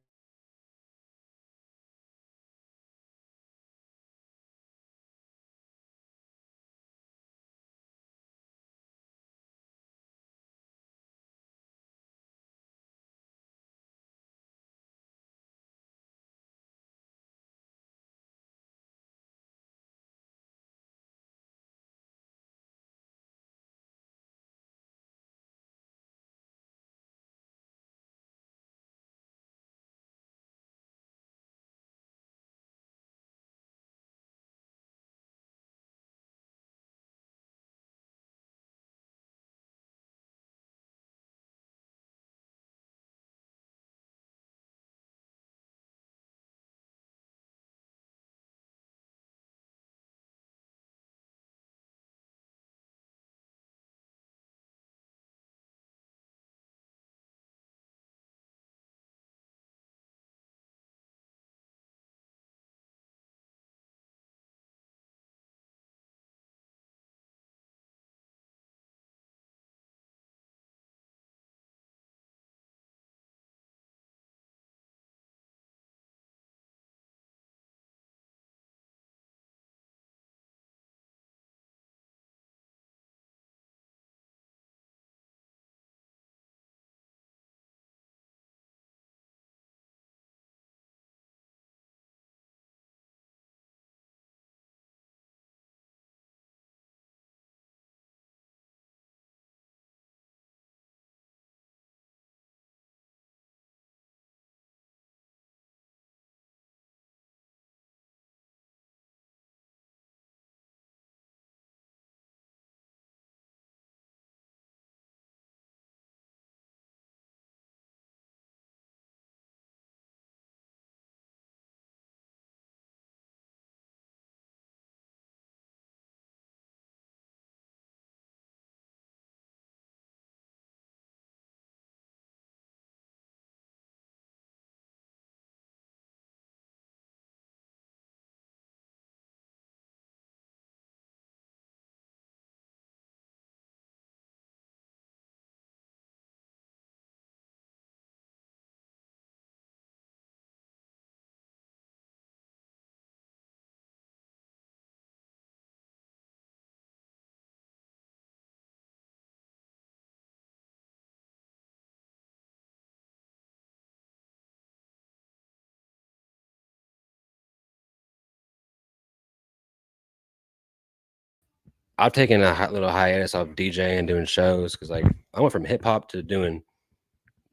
I've taken a little hiatus off DJing and doing shows because like I went from hip hop to doing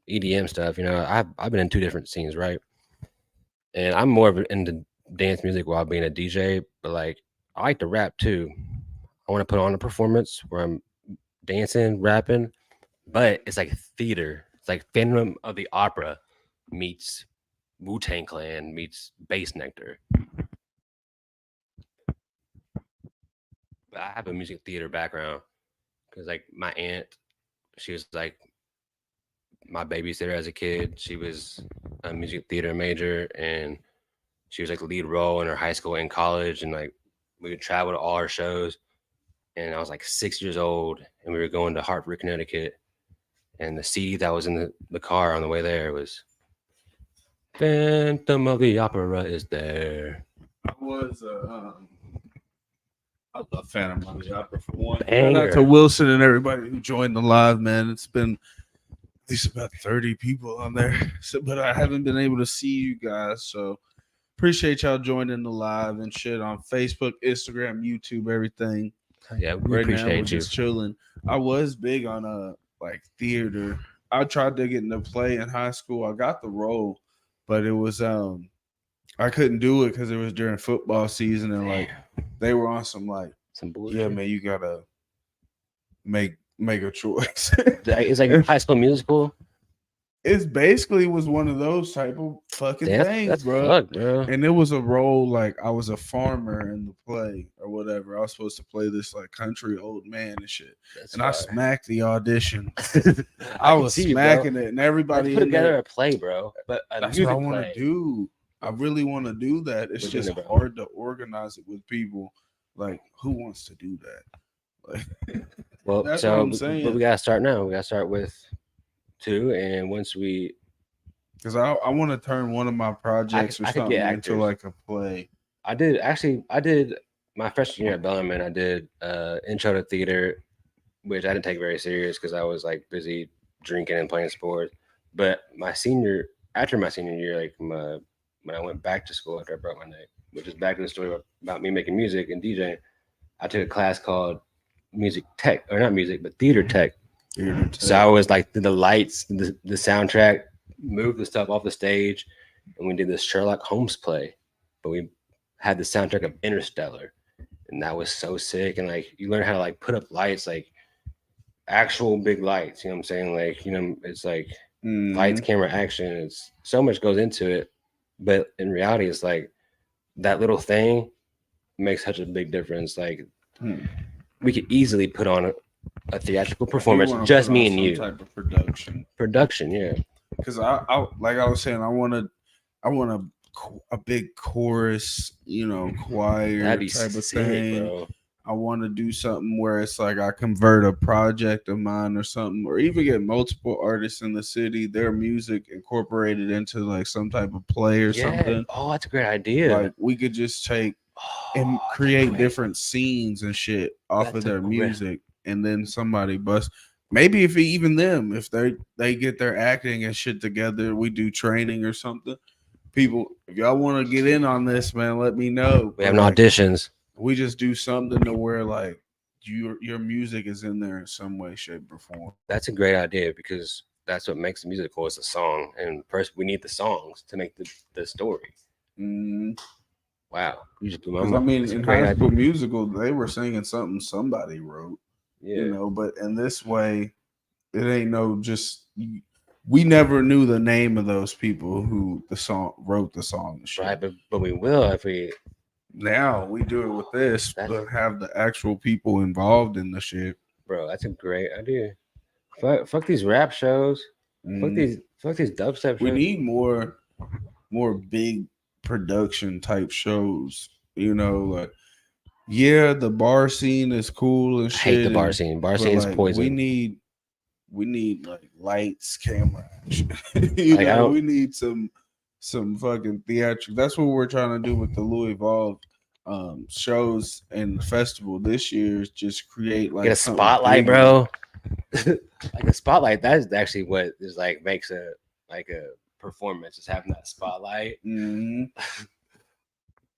EDM stuff. You know, I've been in two different scenes, right? And I'm more of into dance music while being a DJ, but like I like to rap too. I want to put on a performance where I'm dancing, rapping, but it's like theater. It's like Phantom of the Opera meets Wu-Tang Clan meets Bass Nectar. But I have a music theater background because like my aunt, she was like my babysitter as a kid. She was a music theater major, and she was like the lead role in her high school and college, and like we would travel to all her shows. And I was like 6 years old, and we were going to Hartford, Connecticut, and the CD that was in the car on the way there was Phantom of the Opera is there. I was I love Phantom of the Opera for one. Shout Banger. out to Wilson and everybody who joined the live, man. It's been at least about 30 people on there, so, but I haven't been able to see you guys. So appreciate y'all joining the live and shit on Facebook, Instagram, YouTube, everything. Yeah, we Right now we're appreciate you. just chilling. I was big on like theater. I tried to get into play in high school. I got the role, but it was I couldn't do it because it was during football season and like they were on some like Some bullshit. yeah, man, you gotta make a choice. It's like High School Musical. It's basically was one of those type of fucking things, That's bro. fucked, bro. And it was a role like I was a farmer in the play or whatever. I was supposed to play this like country old man and shit. That's And I fire. smacked the audition. I I can was see you, bro. smacking it, and Let's everybody put in together there. a play, bro. But a That's music what I want play. to do. I really want to do that. It's We're doing just it, bro. hard to organize it with people. Like, who wants to do that? Like, Well, that's so what I'm but saying. we gotta start now. We gotta start with two, and once we, Because I want to turn one of my projects or I could something get into actors. like a play. I did my freshman year at Bellarmine. I did intro to theater, which I didn't take very serious because I was like busy drinking and playing sports. But after my senior year, like when I went back to school after I broke my neck, which is back to the story about me making music and DJing, I took a class called music tech, or not music, but theater tech. So I was like the lights, the soundtrack, moved the stuff off the stage, and we did this Sherlock Holmes play. But we had the soundtrack of Interstellar, and that was so sick. And like you learn how to like put up lights, like actual big lights. You know what I'm saying? Like it's like lights, camera, action. It's so much goes into it, but in reality, it's like that little thing makes such a big difference. Like we could easily put on a theatrical performance, just me and you. Type of production. Production, yeah. Because I like I was saying, I want a big chorus, choir That'd be type of sick, thing. bro. I want to do something where it's like I convert a project of mine or something, or even get multiple artists in the city, their music incorporated into like some type of play or something. Oh, that's a great idea. Like we could just take and create different scenes and shit off of their music, and then somebody bust. Maybe if even them, if they get their acting and shit together, we do training or something. People, if y'all want to get in on this, man, let me know. We have auditions. We just do something to where like your music is in there in some way, shape, or form. That's a great idea because that's what makes the music cool. It's a song, and first we need the songs to make the story. Wow, you just blew my mind. I mean, in High School Musical, they were singing something somebody wrote. Yeah. But in this way, it ain't no just. We never knew the name of those people who wrote the song. And shit. Right, but we will if we. Now we do it with this, but have the actual people involved in the shit. Bro, that's a great idea. Fuck these rap shows. Fuck these dubstep shows. We need more big production type shows. Like the bar scene is cool and shit. I hate the bar scene. Bar scene is poison. We need like lights, camera. We need some fucking theatrical. That's what we're trying to do with the Louis Evolve shows and the festival this year is just create like get a spotlight, bro. Like a spotlight. That's actually what is like makes a performance. Is having that spotlight.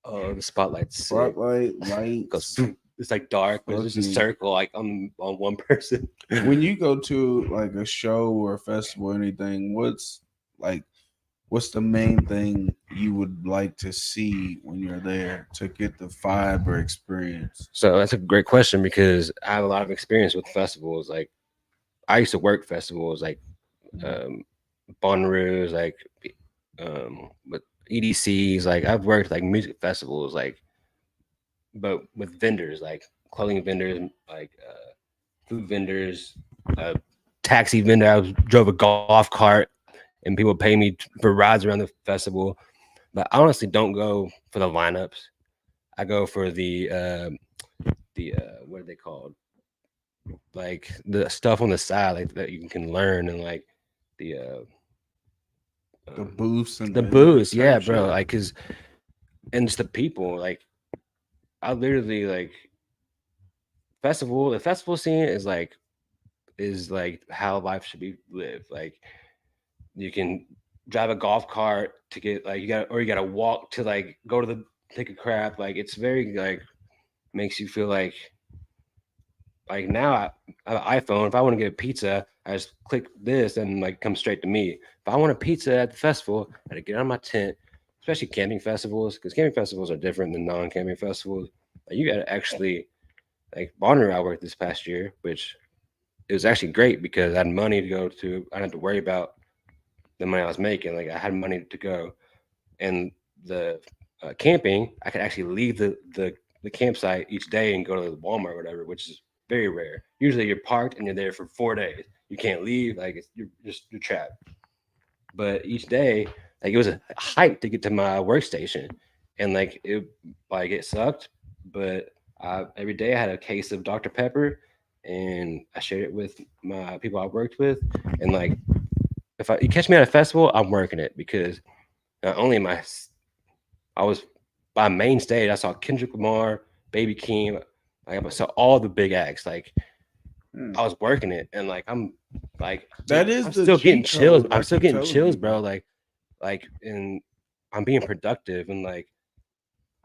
Oh, the spotlight's spotlight light goes boom, It's like dark, but it's just a Fucking- circle like on one person. when you go to like a show or a festival or anything, what's the main thing you would like to see when you're there to get the vibe or experience? So that's a great question because I have a lot of experience with festivals. Like I used to work festivals like um Bonnaroo's, like with EDCs. Like I've worked like music festivals, like but with vendors, like clothing vendors, like food vendors, uh, taxi vendor. Drove a golf cart, and people pay me for rides around the festival. But I honestly don't go for the lineups. I go for the what are they called? Like the stuff on the side, like that you can learn, and like the The booths and the the booths, events yeah, type bro. shit. Like, cause and just the people, like I literally like festival. The festival scene is like how life should be lived. Like you can drive a golf cart to get like you gotta walk to like go to the take a crap. Like it's very like makes you feel like now I have an iPhone. If I want to get a pizza, I just click this and like come straight to me. If I want a pizza at the festival, I gotta get out of my tent, especially camping festivals, because camping festivals are different than non-camping festivals. Like you gotta actually like Bonner I worked this past year, which it was actually great because I had money to go to. I didn't have to worry about the money I was making. Like I had money to go, and the camping, I could actually leave the campsite each day and go to the Walmart or whatever, which is very rare. Usually you're parked and you're there for 4 days. You can't leave. Like you're trapped. But each day, like it was a hike to get to my workstation, and it sucked. But every day I had a case of Dr. Pepper, and I shared it with my people I worked with, and like if you catch me at a festival, I'm working it because not only am I was by main stage. I saw Kendrick Lamar, Baby Keem. Like I saw all the big acts. Like Hmm. I was working it, and like like That is I'm the still getting cheat chills. code, I'm like still you're getting telling chills, people. bro. And I'm being productive, and like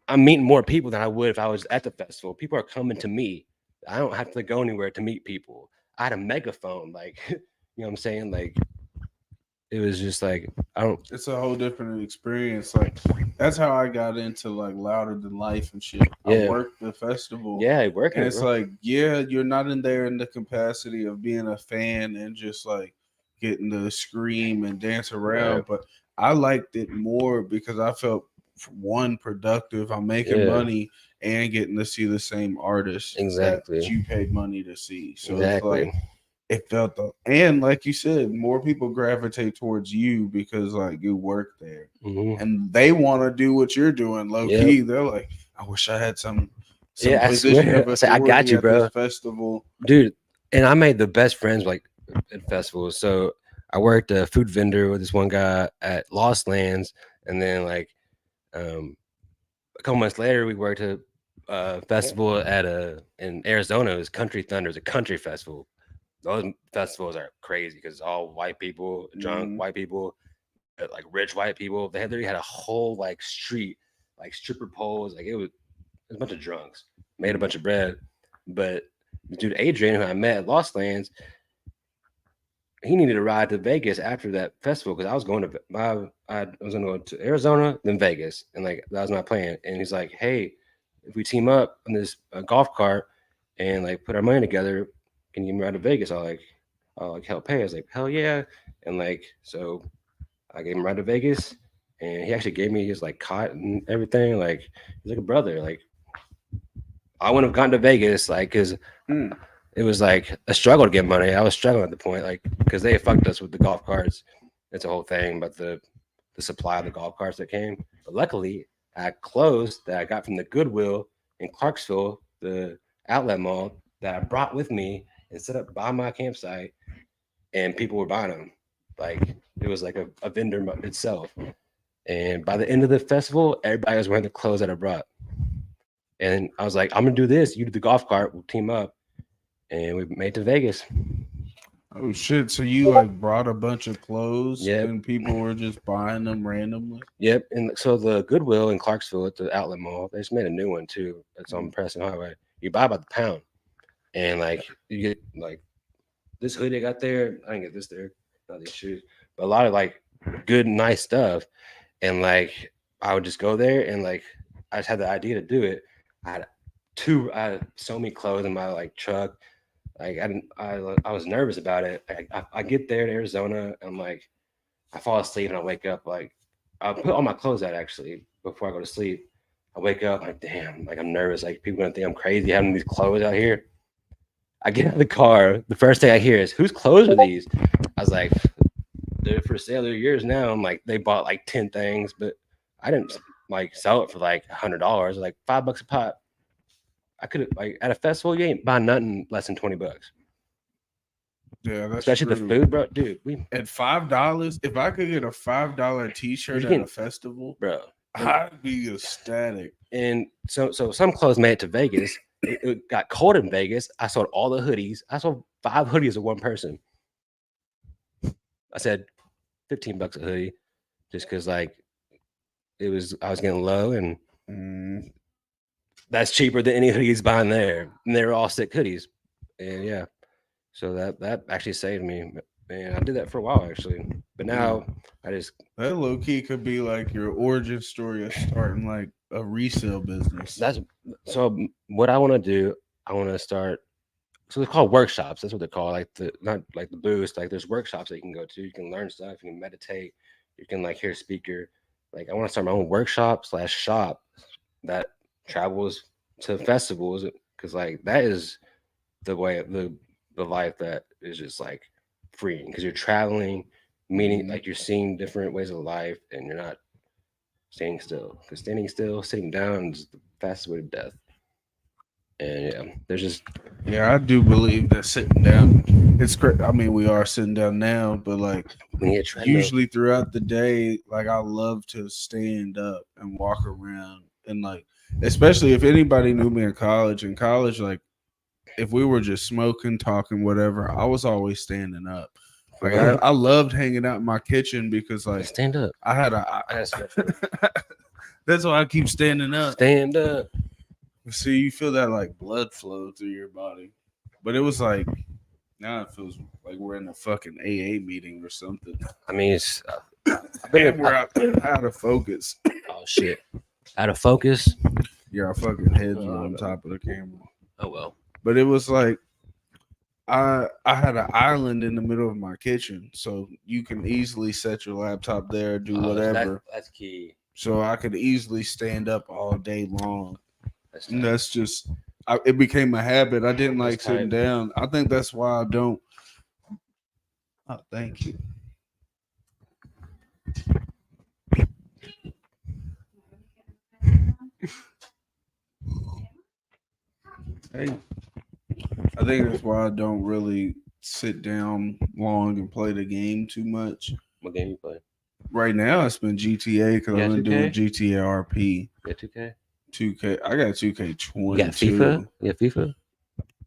I'm meeting more people than I would if I was at the festival. People are coming to me. I don't have to go anywhere to meet people. I had a megaphone, like you know what I'm saying. Like it was just like I don't. It's a whole different experience. Like that's how I got into like louder than life and shit. I Yeah, worked the festival, yeah, and working it, it's bro. like, yeah, you're not in there in the capacity of being a fan and just like getting to scream and dance Right. around, but I liked it more because I felt one productive. I'm making Yeah, money and getting to see the same artist that exactly, you paid money to see. So it's exactly. like it felt the and like you said, more people gravitate towards you because like you work there Hmm. and they want to do what you're doing low Yep. key. They're like, I wish I had some Yeah, I position swear. of I say I got authority you, at this bro, festival. dude. And I made the best friends like at festivals. So I worked a food vendor with this one guy at Lost Lands, and then like um, a couple months later, we worked a festival at a in Arizona. It was Country Thunder. It's a country festival. Those festivals are crazy because it's all white people, drunk Mhm. white people, like rich white people. They literally had a whole like street, like stripper poles. Like it was a bunch of drunks. Made a bunch of bread, but the dude Adrian, who I met at Lost Lands, he needed a ride to Vegas after that festival because I was going to I was going to go to Arizona, then Vegas, and like that was my plan. And he's like, "Hey, if we team up on this golf cart and like put our money together, can you give me a ride to Vegas?" I'll like help pay. I was like, "Hell yeah!" And like so, I gave him a ride to Vegas, and he actually gave me his like cot and everything. Like he's like a brother. Like I wouldn't have gone to Vegas, like because Mm. it was like a struggle to get money. I was struggling at the point, like because they fucked us with the golf carts. It's a whole thing about the supply of the golf carts that came. But luckily, I had clothes that I got from the Goodwill in Clarksville, the outlet mall that I brought with me and set up by my campsite, and people were buying them. Like it was like a vendor itself. And by the end of the festival, everybody was wearing the clothes that I brought. And I was like, I'm gonna do this. You do the golf cart. We'll team up, and we made to Vegas. Oh shit! So you like brought a bunch of clothes Yep. and people were just buying them randomly? Yep. And so the Goodwill in Clarksville at the outlet mall, they just made a new one too. It's on Mm. Preston Highway. you buy by the pound, and like you get like this hoodie I got there. I didn't get this there, not these shoes, but a lot of like good, nice stuff. And like I would just go there and like I just had the idea to do it. I had so many clothes in my like truck. Like I was nervous about it. I get there to Arizona. I'm like I fall asleep and I wake up like I put all my clothes out actually before I go to sleep. I wake up like damn, like I'm nervous. Like people gonna think I'm crazy having these clothes out here. I get out of the car. The first thing I hear is, "Whose clothes are these?" I was like, "They're for sale. They're yours now." I'm like, they bought like 10 things, but I didn't like sell it for like $100, like $5 a pop. I could have like at a festival, you ain't buying nothing less than $20. Yeah, that's Especially true. the food, bro. Dude, we At $5, if I could get a $5 T-shirt You at can- a festival, bro. I'd be ecstatic. And so some clothes made it to Vegas. It got cold in Vegas. I sold all the hoodies. I sold 5 hoodies to one person. I said $15 a hoodie, just because like I was getting low, and that's cheaper than any hoodies buying there. And they were all sick hoodies. And yeah. So that actually saved me. Man, I did that for a while actually. But now I just That low key could be like your origin story of starting like a resale business. that's so what I want to do, I want to start so they're called workshops. That's what they're called. Like the not like the boost. Like there's workshops that you can go to. You can learn stuff. You can meditate. You can like hear a speaker. Like I want to start my own workshop / shop that travels to festivals because like that is the way the life that is just like freeing because you're traveling, meaning like you're seeing different ways of life and you're not staying still. Because standing still, sitting down is the fastest way to death. And yeah, there's just Yeah, I do believe that sitting down, it's great. I mean, we are sitting down now, but like we need a treadmill. usually throughout the day, like I love to stand up and walk around and like, especially if anybody knew me in college. In college, like if we were just smoking, talking, whatever, I was always standing up. Like I loved hanging out in my kitchen because like stand up. I had a. That's why I keep standing up. Stand up. See, you feel that like blood flow through your body, but it was like now it feels like we're in a fucking AA meeting or something. I mean, it's And we're out of focus. oh shit, out of focus. Yeah, our fucking heads are on top of the camera. Oh well. But it was like I had an island in the middle of my kitchen, so you can easily set your laptop there, do whatever. That's key. So I could easily stand up all day long. That's That's just it became a habit. I didn't like That's sitting tight. down. I think that's why I don't. Oh, thank you. Hey, I think that's why I don't really sit down long and play the game too much. What game you play? Right now, it's been GTA because Yeah, I've been 2K? doing GTA RP. Yeah, 2K. 2K. I got 2K22. You got FIFA? Yeah, FIFA.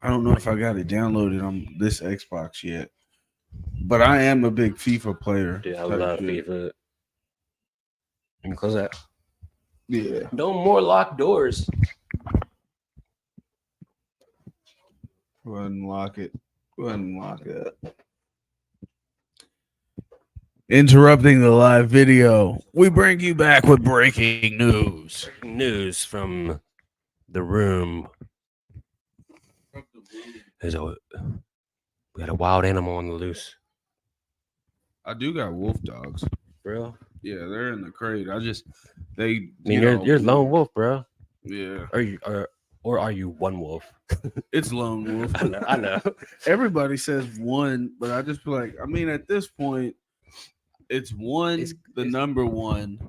I don't know if I got it downloaded on this Xbox yet, but I am a big FIFA player. Dude, I love FIFA. Let me close that. Yeah. No more locked doors. Go ahead and lock it. Go ahead and lock it. Interrupting the live video, we bring you back with breaking news. News from the room. We got a wild animal on the loose. I do got wolf dogs. Bro. Yeah, they're in the crate. I mean, You're lone wolf, bro. Yeah. Or are you one wolf? It's lone wolf. I know. Everybody says one, but I just feel like, I mean, at this point, it's one, It's number one.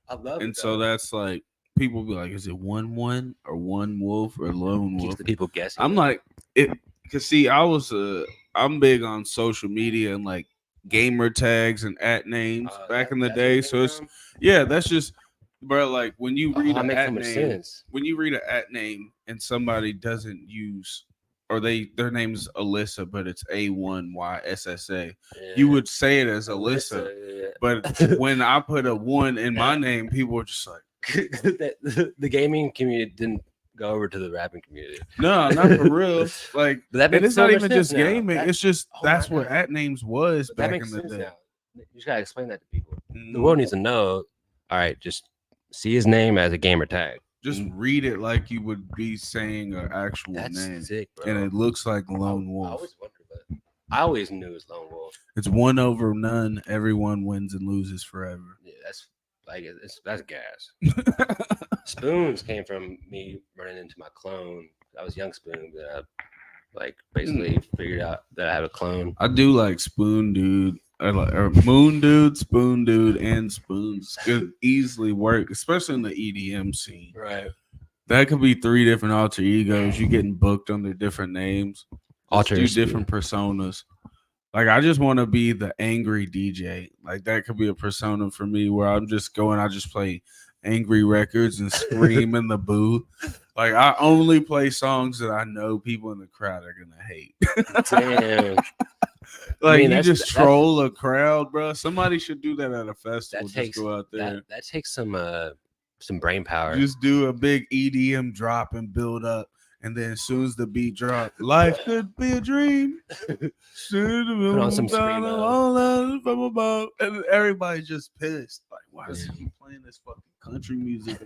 I love And so that's like, people be like, is it 1-1 or one wolf or lone keeps wolf? the people guessing. I'm like, because see, I'm big on social media and like gamer tags and at names back in the day. So it's, that's just, bro, like when you read an at name, when you read an at name and somebody doesn't use, or their name's Alyssa, but it's A1YSSA, you would say it as Alyssa. Yeah. But when I put a 1 in my name, people were just like, the gaming community didn't go over to the rapping community. No, not for real. Like, But that and makes it's so not much even sense just now. gaming. That- It's just oh that's my what God. at names was But that back makes in the sense day. now. You just gotta explain that to people. The Mhm. world needs to know. All right, just see his name as a gamer tag. Just read it like you would be saying an actual That's name, sick, bro. and it looks like I Lone Wolf. always wondered, but I always knew it was Lone Wolf. It's one over none. Everyone wins and loses forever. Yeah, that's like that's gas. Spoonz came from me running into my clone. I was young Spoon, but I like basically figured out that I have a clone. I do like Spoon Dude. I like or Moon Dude, Spoon Dude, and Spoons could easily work, especially in the EDM scene. Right. That could be 3 different alter egos. You getting booked under different names. Just do Alters. different personas. Like I just want to be the angry DJ. Like that could be a persona for me where I'm just going. I just play angry records and scream in the booth. Like I only play songs that I know people in the crowd are gonna hate. Damn. Like you that's- just that's- troll a crowd, bro. Somebody should do that at a festival. That takes just go out there. that takes some brain power. Just do a big EDM drop and build up. And then as soon as the beat drop, life could be a dream. Put on some screamo. And everybody just pissed. Like, why is he playing this fucking country music?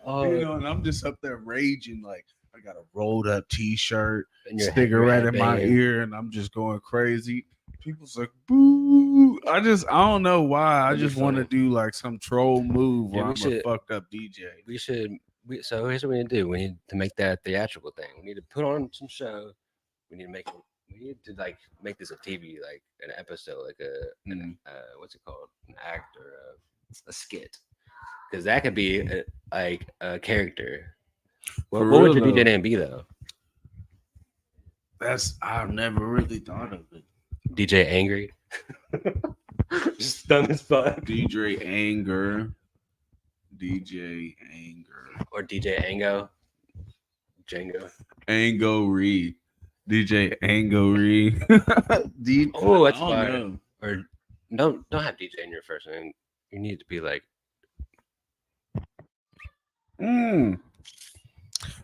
Oh, You know, and I'm just up there raging. Like, I got a rolled up t-shirt, and your cigarette head in my banging. ear, and I'm just going crazy. People's like, boo. I don't know why. I That'd be just want to funny. do like some troll move Yeah, where we I'm a should- fucked up DJ. We should. So here's what we need to do. We need to make that theatrical thing. We need to put on some show. We need to make. We need to like make this a TV, like an episode, like what's it called, an act or a skit, because that could be like a character. What For would real, your DJ though. name be though? I've never really thought of it. DJ Angry. Just dumb as fuck. DJ Anger. Or DJ Ango. Django. Ango Reed. DJ Ango Reed. Oh, that's I don't fire. know. Or don't have DJ in your first name. You need to be like.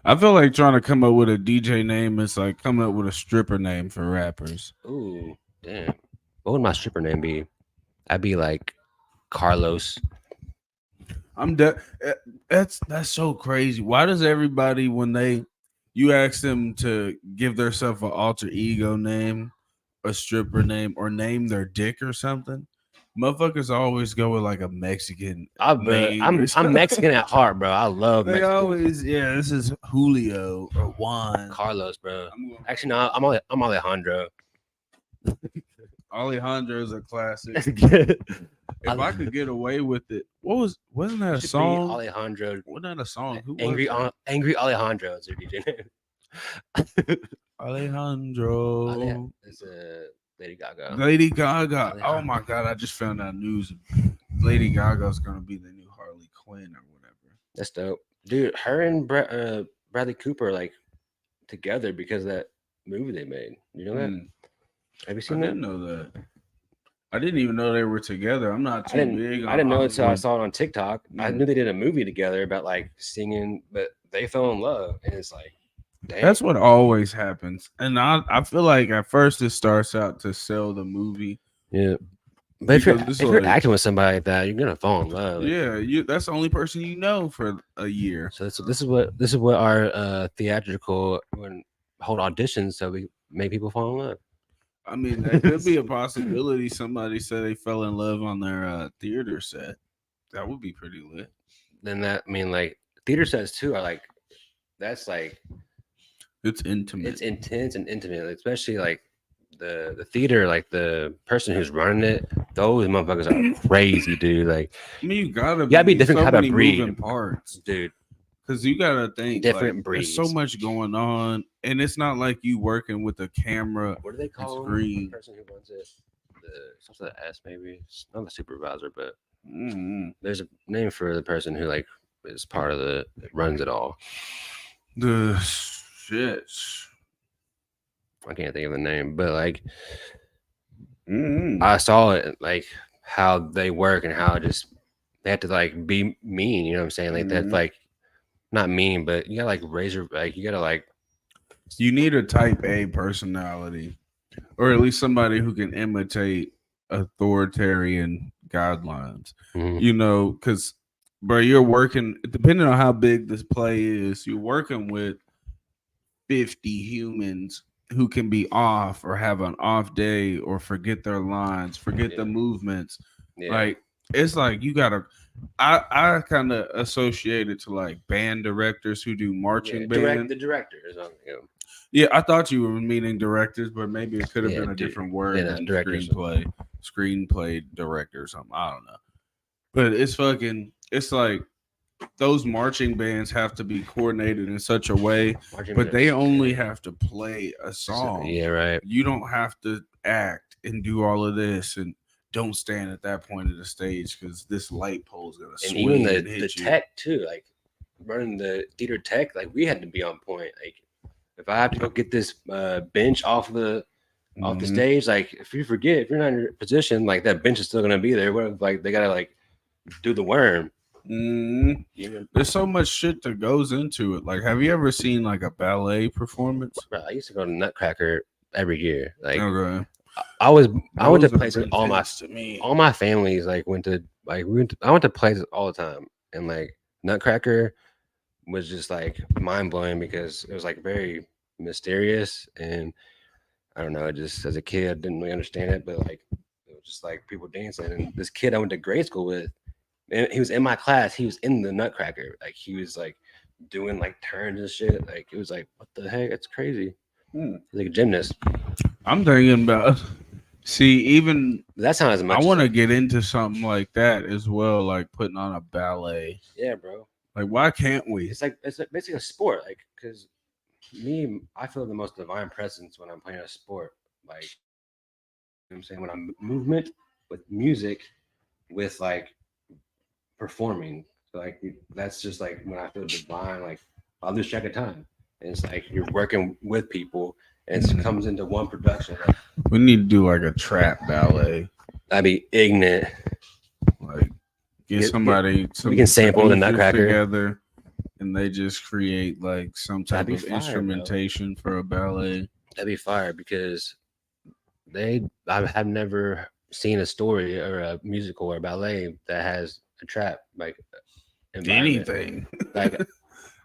I feel like trying to come up with a DJ name is like coming up with a stripper name for rappers. Ooh, damn. What would my stripper name be? I'd be like Carlos. That's so crazy. Why does everybody when you ask them to give themselves an alter ego name, a stripper name, or name their dick or something? Motherfuckers always go with like a Mexican. name or I'm something. Mexican at heart, bro. I love They Mexican. always, this is Julio or Juan. Carlos, bro. I'm going- Actually, no, I'm Alejandro. Alejandro is a classic. If Good. I could get away with it, wasn't that a Should be song? Alejandro. Wasn't that a song? Who Angry was that? Angry Alejandro is their DJ name. Alejandro. It's Lady Gaga. Lady Gaga. Alejandro. Oh my god! I just found out news. Lady Gaga is gonna be the new Harley Quinn or whatever. That's dope, dude. Her and Bradley Cooper like together because of that movie they made. You know that? Mm, Have you I seen that? didn't know that. I didn't even know they were together. I'm not I too didn't. big. I didn't know it until I Hollywood. saw it on TikTok. I Mm. knew they did a movie together about like singing, but they fell in love, and it's like, damn. That's what always happens, and I feel like at first it starts out to sell the movie. Yeah. But if Because it's you're like- acting with somebody like that, you're gonna fall in love. Like, Yeah, that's the only person you know for a year. So this is what our theatrical when hold auditions so we make people fall in love. I mean, that could be a possibility. Somebody said they fell in love on their theater set. That would be pretty lit. Then that I mean like theater sets too are like that's like It's intimate. it's intense and intimate, especially like the theater, like the person who's running it, those motherfuckers are crazy, dude. Like, I mean, you gotta be different so type of many breed. moving parts dude, because you gotta think Different like, there's so breeds. much going on, and it's not like you working with a camera. what do they call green. the person who runs it? The something with S maybe. It's not the supervisor, but there's a name for the person who like is part of the runs it all. The shit. I can't think of the name, but like Mm-mm. I saw it like how they work and how just they have to like be mean, you know what I'm saying? Like Mhm. that's like not mean, but you gotta like raise your like you gotta like You need a type A personality, or at least somebody who can imitate authoritarian guidelines. mhm, Because bro, you're working depending on how big this play is. You're working with 50 humans who can be off or have an off day or forget their lines, forget the yeah, movements. yeah, Like it's like you gotta. I kind of associate it to like band directors who do yeah. marching Direct band. the directors, you know, Yeah, I thought you were meaning directors, but maybe it could have yeah, been a dude, different yeah, word no, than directors. screenplay director or something. I don't know. But it's fucking. It's like those marching bands have to be coordinated in such a way, Marching but band they only scary. have to play a So, song. yeah, right. You don't have to act and do all of this and don't stand at that point of the stage because this light pole is gonna And even swing and the hit you. tech too, like running the theater tech, like we had to be on point. Like if I have to go get this bench off the Mhm. stage, like if you forget, if you're not in your position, like that bench is still gonna be there. What if like they gotta like do the worm? Mhm. You know, There's so much shit that goes into it. Like, have you ever seen like a ballet performance? bro, I used to go to Nutcracker every year. Like Okay, I was I went to those are places intense to me. all my families like went to like I went to places all the time and like Nutcracker was just like mind blowing because it was like very mysterious and I don't know, just as a kid I didn't really understand it, but like it was just like people dancing and this kid I went to grade school with and he was in my class, he was in the Nutcracker. Like he was like doing like turns and shit. Like it was like, what the heck? It's crazy. Hmm. He's like a gymnast. I'm thinking about. See, even But that's not as I much as want to like get into something like that as well, like putting on a ballet. yeah, bro. Like, why can't we? It's like basically a sport. Like because me, I feel the most divine presence when I'm playing a sport. Like you know what I'm saying when I'm movement with music with like performing. So like that's just like when I feel divine. Like I'll lose track of time. And it's like you're working with people, and it comes into one production. Like, We need to do like a trap ballet. I'd be ignorant. Like, get Get somebody, we some can sample the producers Nutcracker. together, and they just create like some That'd type be of fire, bro. instrumentation for a ballet. That'd be fire because I have never seen a story or a musical or a ballet that has a trap like environment. Anything. Like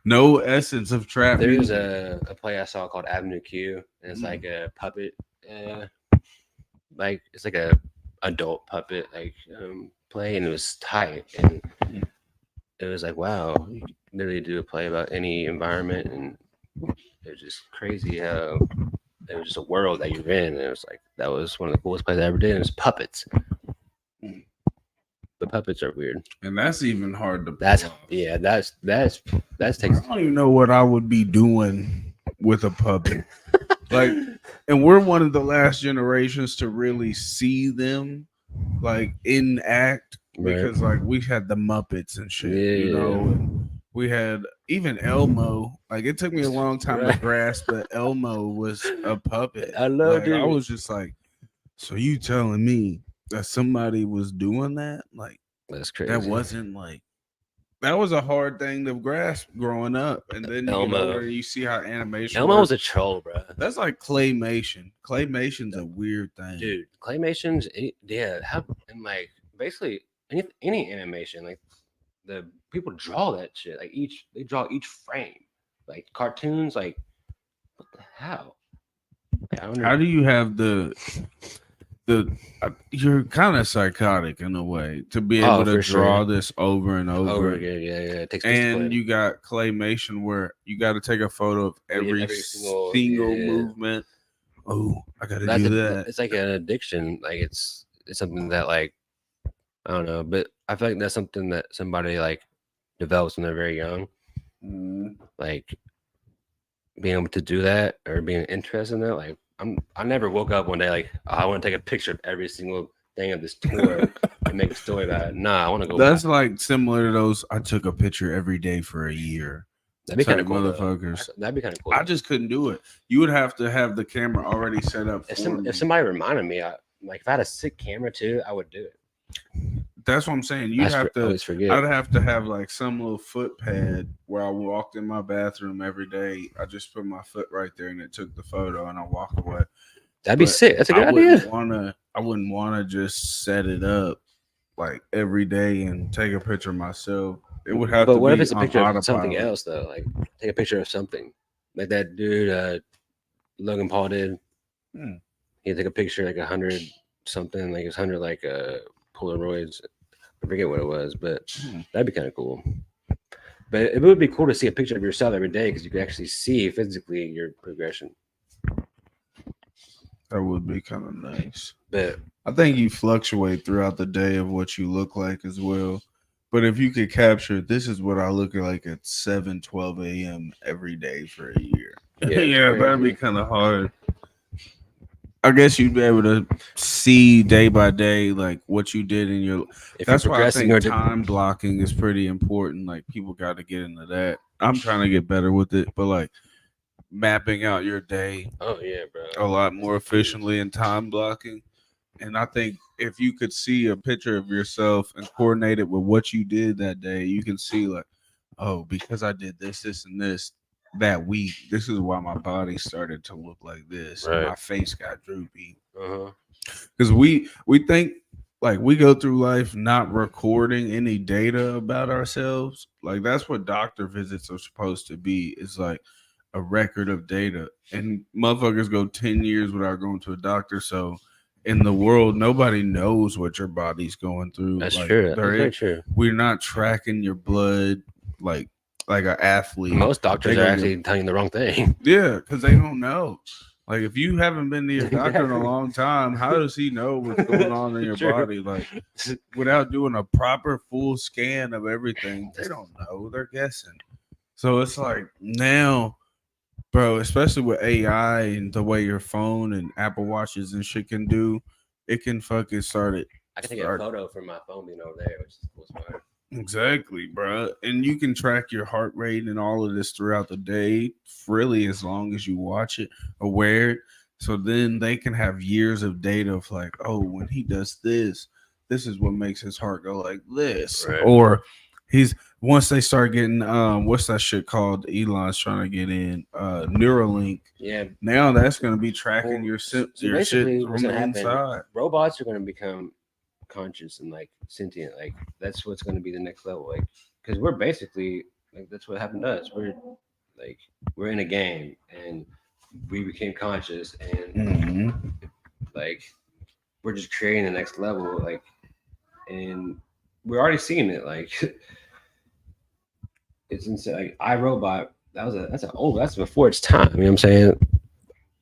No essence of trap there's music. a play I saw called Avenue Q, and it's Mm. like a puppet, like it's like a adult puppet like play, and it was tight, and it was like wow, you could literally do a play about any environment, and it was just crazy how it was just a world that you're in, and it was like that was one of the coolest plays I ever did. And it was puppets. The puppets are weird. And that's even hard to pull That's off. yeah, that's I takes. don't even know what I would be doing with a puppet. Like, and we're one of the last generations to really see them like in act Right. because like we had the Muppets and shit, Yeah. and we had even Elmo. Like it took me a long time to Right. grasp that Elmo was a puppet. I love Like I it. was just like, so you telling me that somebody was doing that? Like That's crazy. that wasn't like that was a hard thing to grasp growing up, and then you get Elmo. older and you see how animation Elmo was works. a troll, bro. That's like claymation. Claymation's a weird thing. Dude, claymations, yeah, how and like basically any animation, like the people draw that shit. Like they draw each frame. Like cartoons, like what the hell? Like, I How wonder. do you have the you're kind of psychotic in a way to be Oh, able to for draw sure. this over and Over over. again, yeah. It takes And discipline. you got claymation where you got to take a photo of every Single, single yeah. movement. Oh, I got to That's do that. it's like an addiction. Like it's something that like I don't know, but I feel like that's something that somebody like develops when they're very young. Mm. Like being able to do that or being interested in that. Like I never woke up one day like oh, I want to take a picture of every single thing of this tour and make a story about it. Nah, I want to go. That's like similar to those. I took a picture every day for a year. That'd be kind of Type cool, motherfuckers. That'd be kind of cool. I just couldn't do it. You would have to have the camera already set up for me. If somebody reminded me, like if I had a sick camera too, I would do it. That's what I'm saying. You'd have to. always forget. I'd have to have like some little foot pad where I walked in my bathroom every day. I just put my foot right there and it took the photo and I walk away. That'd be But sick. That's a good I wouldn't idea. wanna. I wouldn't want to just set it up like every day and take a picture of myself. It would have But to what if be it's a on picture of something autopilot. else though? Like take a picture of something, like that dude Logan Paul did. Hmm. He took a picture like 100 something, like it's 100 like Polaroids. I forget what it was, but Hmm. that'd be kind of cool. But it would be cool to see a picture of yourself every day because you can actually see physically your progression. That would be kind of nice. But I think you fluctuate throughout the day of what you look like as well. But if you could capture, this is what I look like at 7:12 a.m. every day for a year. yeah, Yeah, it's that'd be crazy. kind of hard. I guess you'd be able to see day by day like what you did in your. If you're That's why I progressing think or time blocking is pretty important. Like people got to get into that. I'm trying to get better with it, but like mapping out your day oh yeah, a bro, lot that's more the key. efficiently and time blocking. And I think if you could see a picture of yourself and coordinate it with what you did that day, you can see like, oh, because I did this, this, and this that week, this is why my body started to look like this and Right. my face got droopy. Uh-huh. Because we think like we go through life not recording any data about ourselves. Like that's what doctor visits are supposed to be. It's like a record of data. And motherfuckers go 10 years without going to a doctor. So in the world, nobody knows what your body's going through. That's Like true. That's very true. we're not tracking your blood like an athlete. Most They doctors are go get actually telling you the wrong thing. yeah, because they don't know. Like if you haven't been to your doctor in a Exactly. long time, how does he know what's going on in your True. body? Like without doing a proper full scan of everything, they don't know. They're guessing. So it's like now, bro, especially with AI and the way your phone and Apple Watches and shit can do, it can fucking I can take a start photo from my phone being over there, which is cool. Smart. exactly, bro. And you can track your heart rate and all of this throughout the day, really, as long as you watch it or wear it. So then they can have years of data of like, oh, when he does this, this is what makes his heart go like this. Right. Or he's once they start getting what's that shit called Elon's trying to get in Neuralink. Yeah. Now that's gonna be tracking Well, your so your shit basically, what's from gonna the happen? inside. Robots are gonna become conscious and like sentient. Like that's what's gonna be the next level. Like because we're basically like that's what happened to us. Like we're in a game and we became conscious and Mm-hmm. like we're just creating the next level. Like and we're already seeing it. Like it's insane. Like iRobot. That's before its time. You know what I'm saying?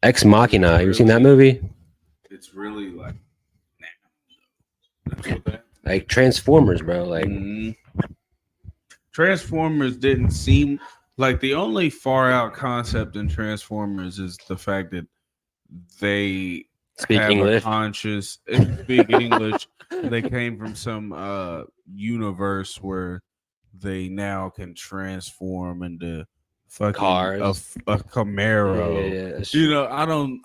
Ex Machina. You ever seen that movie? It's really like that's what that. Like Transformers, bro. Like Mhm. Transformers didn't seem like the only far out concept in Transformers is the fact that they speak have a English. conscious speak English. They came from some universe where they now can transform into fucking Cars. a Yeah, Camaro. yeah, that's You true. know, I don't.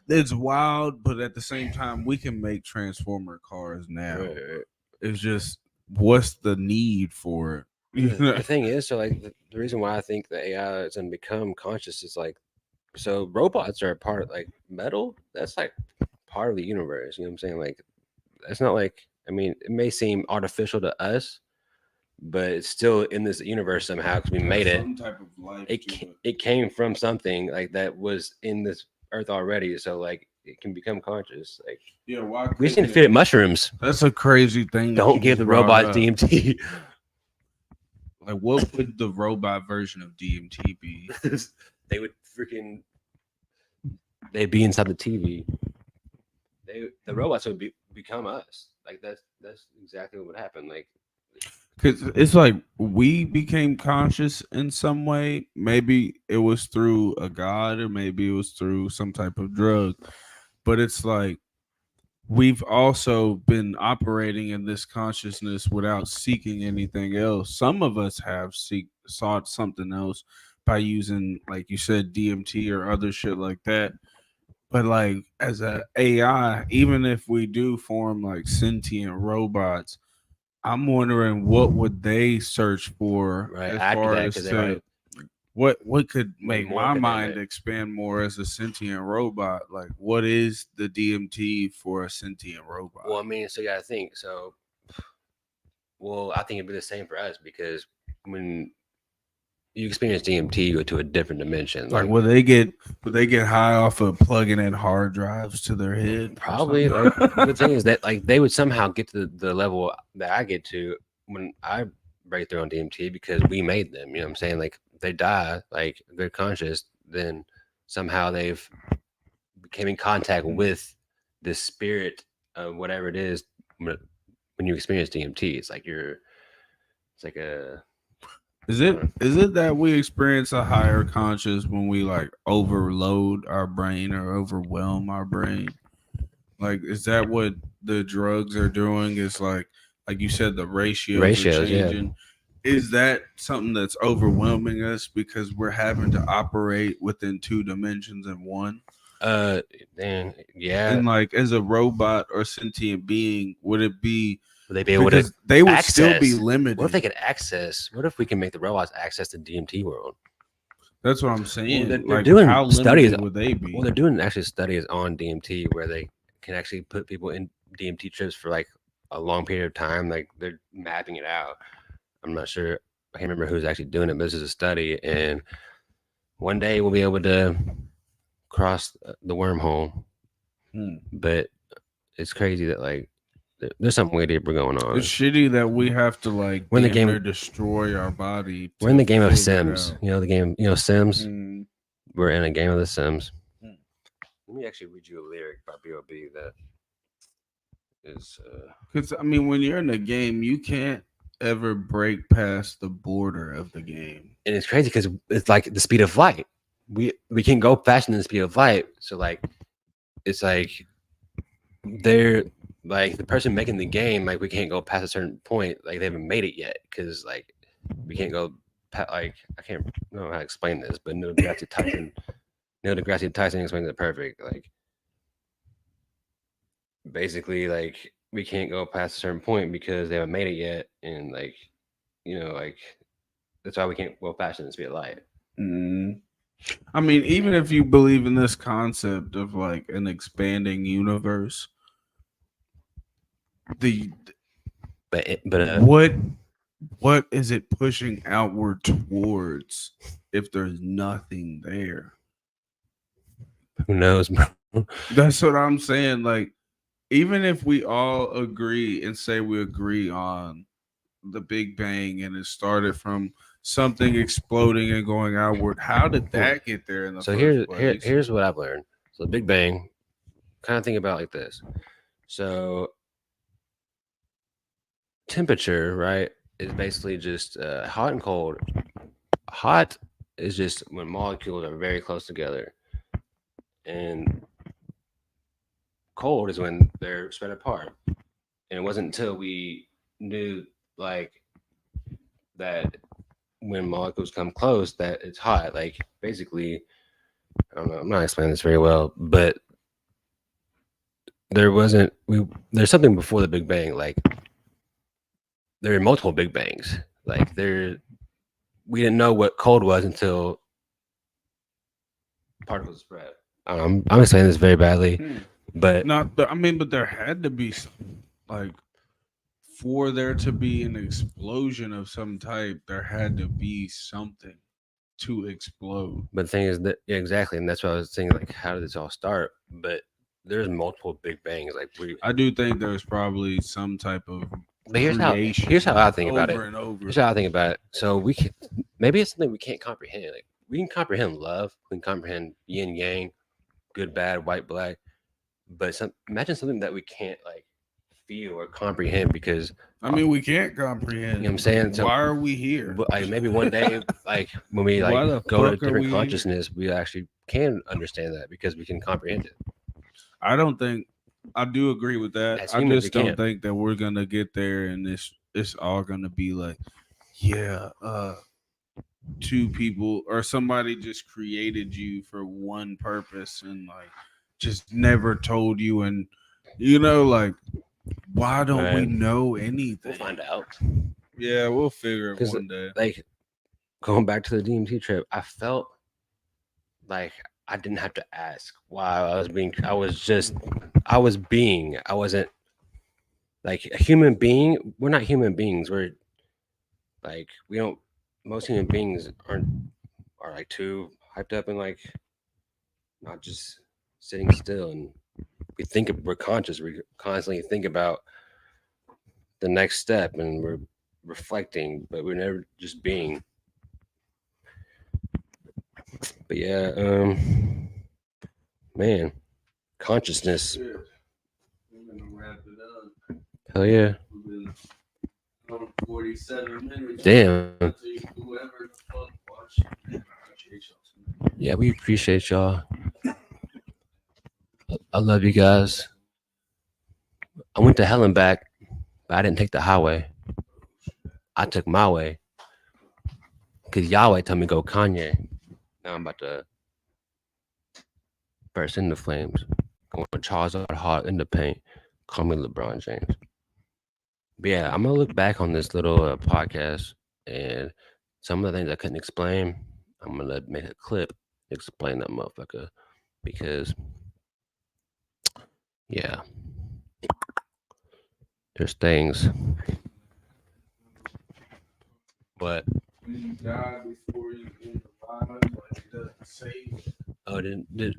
It's wild, but at the same time, we can make transformer cars now. Right, right. It's just what's the need for it? You know? The thing is, so like the reason why I think the AI is gonna become conscious is like so robots are a part of like metal. That's like part of the universe. You know what I'm saying? Like that's not like I mean it may seem artificial to us, but it's still in this universe somehow because we made it. Some type of life It to it. it came from something like that was in this earth already. So like it can become conscious. Like Yeah, why we just need couldn't to feed it? it mushrooms. That's a crazy thing. That Don't you give just the brought robots up. DMT. Like, what would the robot version of DMT be? They would freaking they'd be inside the TV. The robots would become us. Like that's exactly what would happen. Like Because it's like we became conscious in some way. Maybe it was through a god, or maybe it was through some type of drug. But it's like we've also been operating in this consciousness without seeking anything else. Some of us have sought something else by using, like you said, DMT or other shit like that. But like as a AI, even if we do form like sentient robots, I'm wondering what would they search for right as after far that, as because they to already what could what make more my could they mind make? expand more as a sentient robot? Like, what is the DMT for a sentient Well, robot? I mean, so you gotta think. So, well, I think it'd be the same for us because when you experience DMT, you go to a different dimension. Like, Like would they get high off of plugging in hard drives to their head or probably something? like the thing is that like they would somehow get to the level that I get to when I break through on DMT because we made them. You know what I'm saying? Like they die, like they're conscious, then somehow they've came in contact with the spirit of whatever it is when you experience DMT. It's like it's like a Is I it don't know. is it that we experience a higher conscious when we like overload our brain or overwhelm our brain? Like, is that what the drugs are doing? Is like you said, the ratios are Ratios, yeah. changing. Is that something that's overwhelming us because we're having to operate within two dimensions in one? Uh, then yeah, And like as a robot or sentient being, would it be would they be able to because they would still be access? What if limited? they could access? What if we can make the robots access the DMT world? That's what I'm Well, saying. they're Like, doing how studies. limited would they Well, be? they're doing actually studies on DMT where they can actually put people in DMT trips for like a long period of time. Like they're mapping it out. I'm not sure. I can't remember who's actually doing it, but this is a study, and one day we'll be able to cross the wormhole. Hmm. But it's crazy that like there's something way deeper going It's on. shitty that we have to like We're in the damn game. near destroy our body We're in to the game of figure it Sims. out. You know the game. You know Sims. Mm. We're in a game of the Sims. Mm. Let me actually read you a lyric by B.O.B. that is. Because I mean, when you're in a game, you can't ever break past the border of the game. And it's crazy because it's like the speed of light. We can go faster than the speed of light. So like it's like they're like the person making the game like we can't go past a certain point. Like they haven't made it yet because like we can't go like I can't know how to explain this, but Neil deGrasse Tyson explains it perfect. Like basically like we can't go past a certain point because they haven't made it yet, and like like that's why we can't go faster than the speed of light. Mm. I mean, even if you believe in this concept of like an expanding universe, the But what is it pushing outward towards if there's nothing there? who knows, bro? That's what I'm saying. Like, even if we all agree and say we agree on the Big Bang and it started from something exploding and going outward, how did that get there in the So first place? here's what I've learned. So the Big Bang, kind of think about it like this. So temperature, right, is basically just hot and cold. Hot is just when molecules are very close together, and cold is when they're spread apart. And it wasn't until we knew like that when molecules come close that it's hot. Like basically, I don't know. I'm not explaining this very well, but there wasn't we. There's something before the Big Bang. Like there are multiple Big Bangs. Like we didn't know what cold was until particles spread. I'm explaining this very badly, but Not, I mean, but there had to be like for there to be an explosion of some type, there had to be something to explode. the thing is that yeah, exactly, and that's what I was saying. Like, how did this all start? But there's multiple Big Bangs. Like I do think there's probably some type of but creation. here's how I think about it. Over and over. Here's how I think about it. So we can maybe it's something we can't comprehend. Like we can comprehend love, we can comprehend yin yang, good bad, white black. But imagine something that we can't like feel or comprehend because I mean, we can't comprehend. you know what I'm saying. So why are we here? like maybe one day, like when we Why like the go to a fuck are different we here? consciousness, we actually can understand that because we can comprehend it. I don't think I do agree with that. As I humans, just we don't can't. think that we're gonna get there and it's all gonna be like, yeah, two people or somebody just created you for one purpose and like just never told you and like Why don't we Right. know We'll anything? find out. Yeah, we'll figure it 'Cause, one day. like, going back to the DMT trip, I felt like I didn't have to ask why I was being. I was being. I wasn't like a human being. We're not human beings. We're like we don't. Most human beings are like too hyped up and like not just sitting still and we're conscious. We constantly think about the next step and we're reflecting, but we're never just being. But yeah, man, consciousness. We're gonna wrap it up. Hell yeah. We've been on 47 minutes. Damn. Whoever the fuck watched it, I appreciate y'all. Yeah, we appreciate y'all. I love you guys. I went to hell and back, but I didn't take the highway. I took my way. Because Yahweh told me to go Kanye. Now I'm about to burst into flames. Going Charles hard in the paint. Call me LeBron James. But yeah, I'm going to look back on this little podcast and some of the things I couldn't explain. I'm going to make a clip explain that motherfucker. Because, yeah, there's things. But You die before you end the live, like it doesn't say. oh, dude.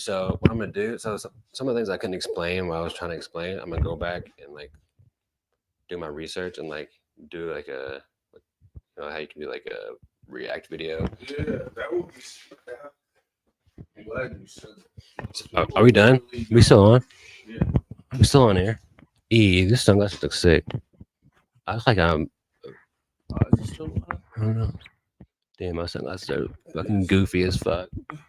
So what I'm gonna do? So some of the things I couldn't explain while I was trying to explain, I'm gonna go back and like do my research and like do like a, you know how you can do like a react video. Yeah, that would be. I'm glad you said that. Are we done? We still on? Yeah. We still on here? This sunglasses look sick. I look like I'm. Is it still on? I don't know. Damn, my sunglasses are fucking goofy as fuck.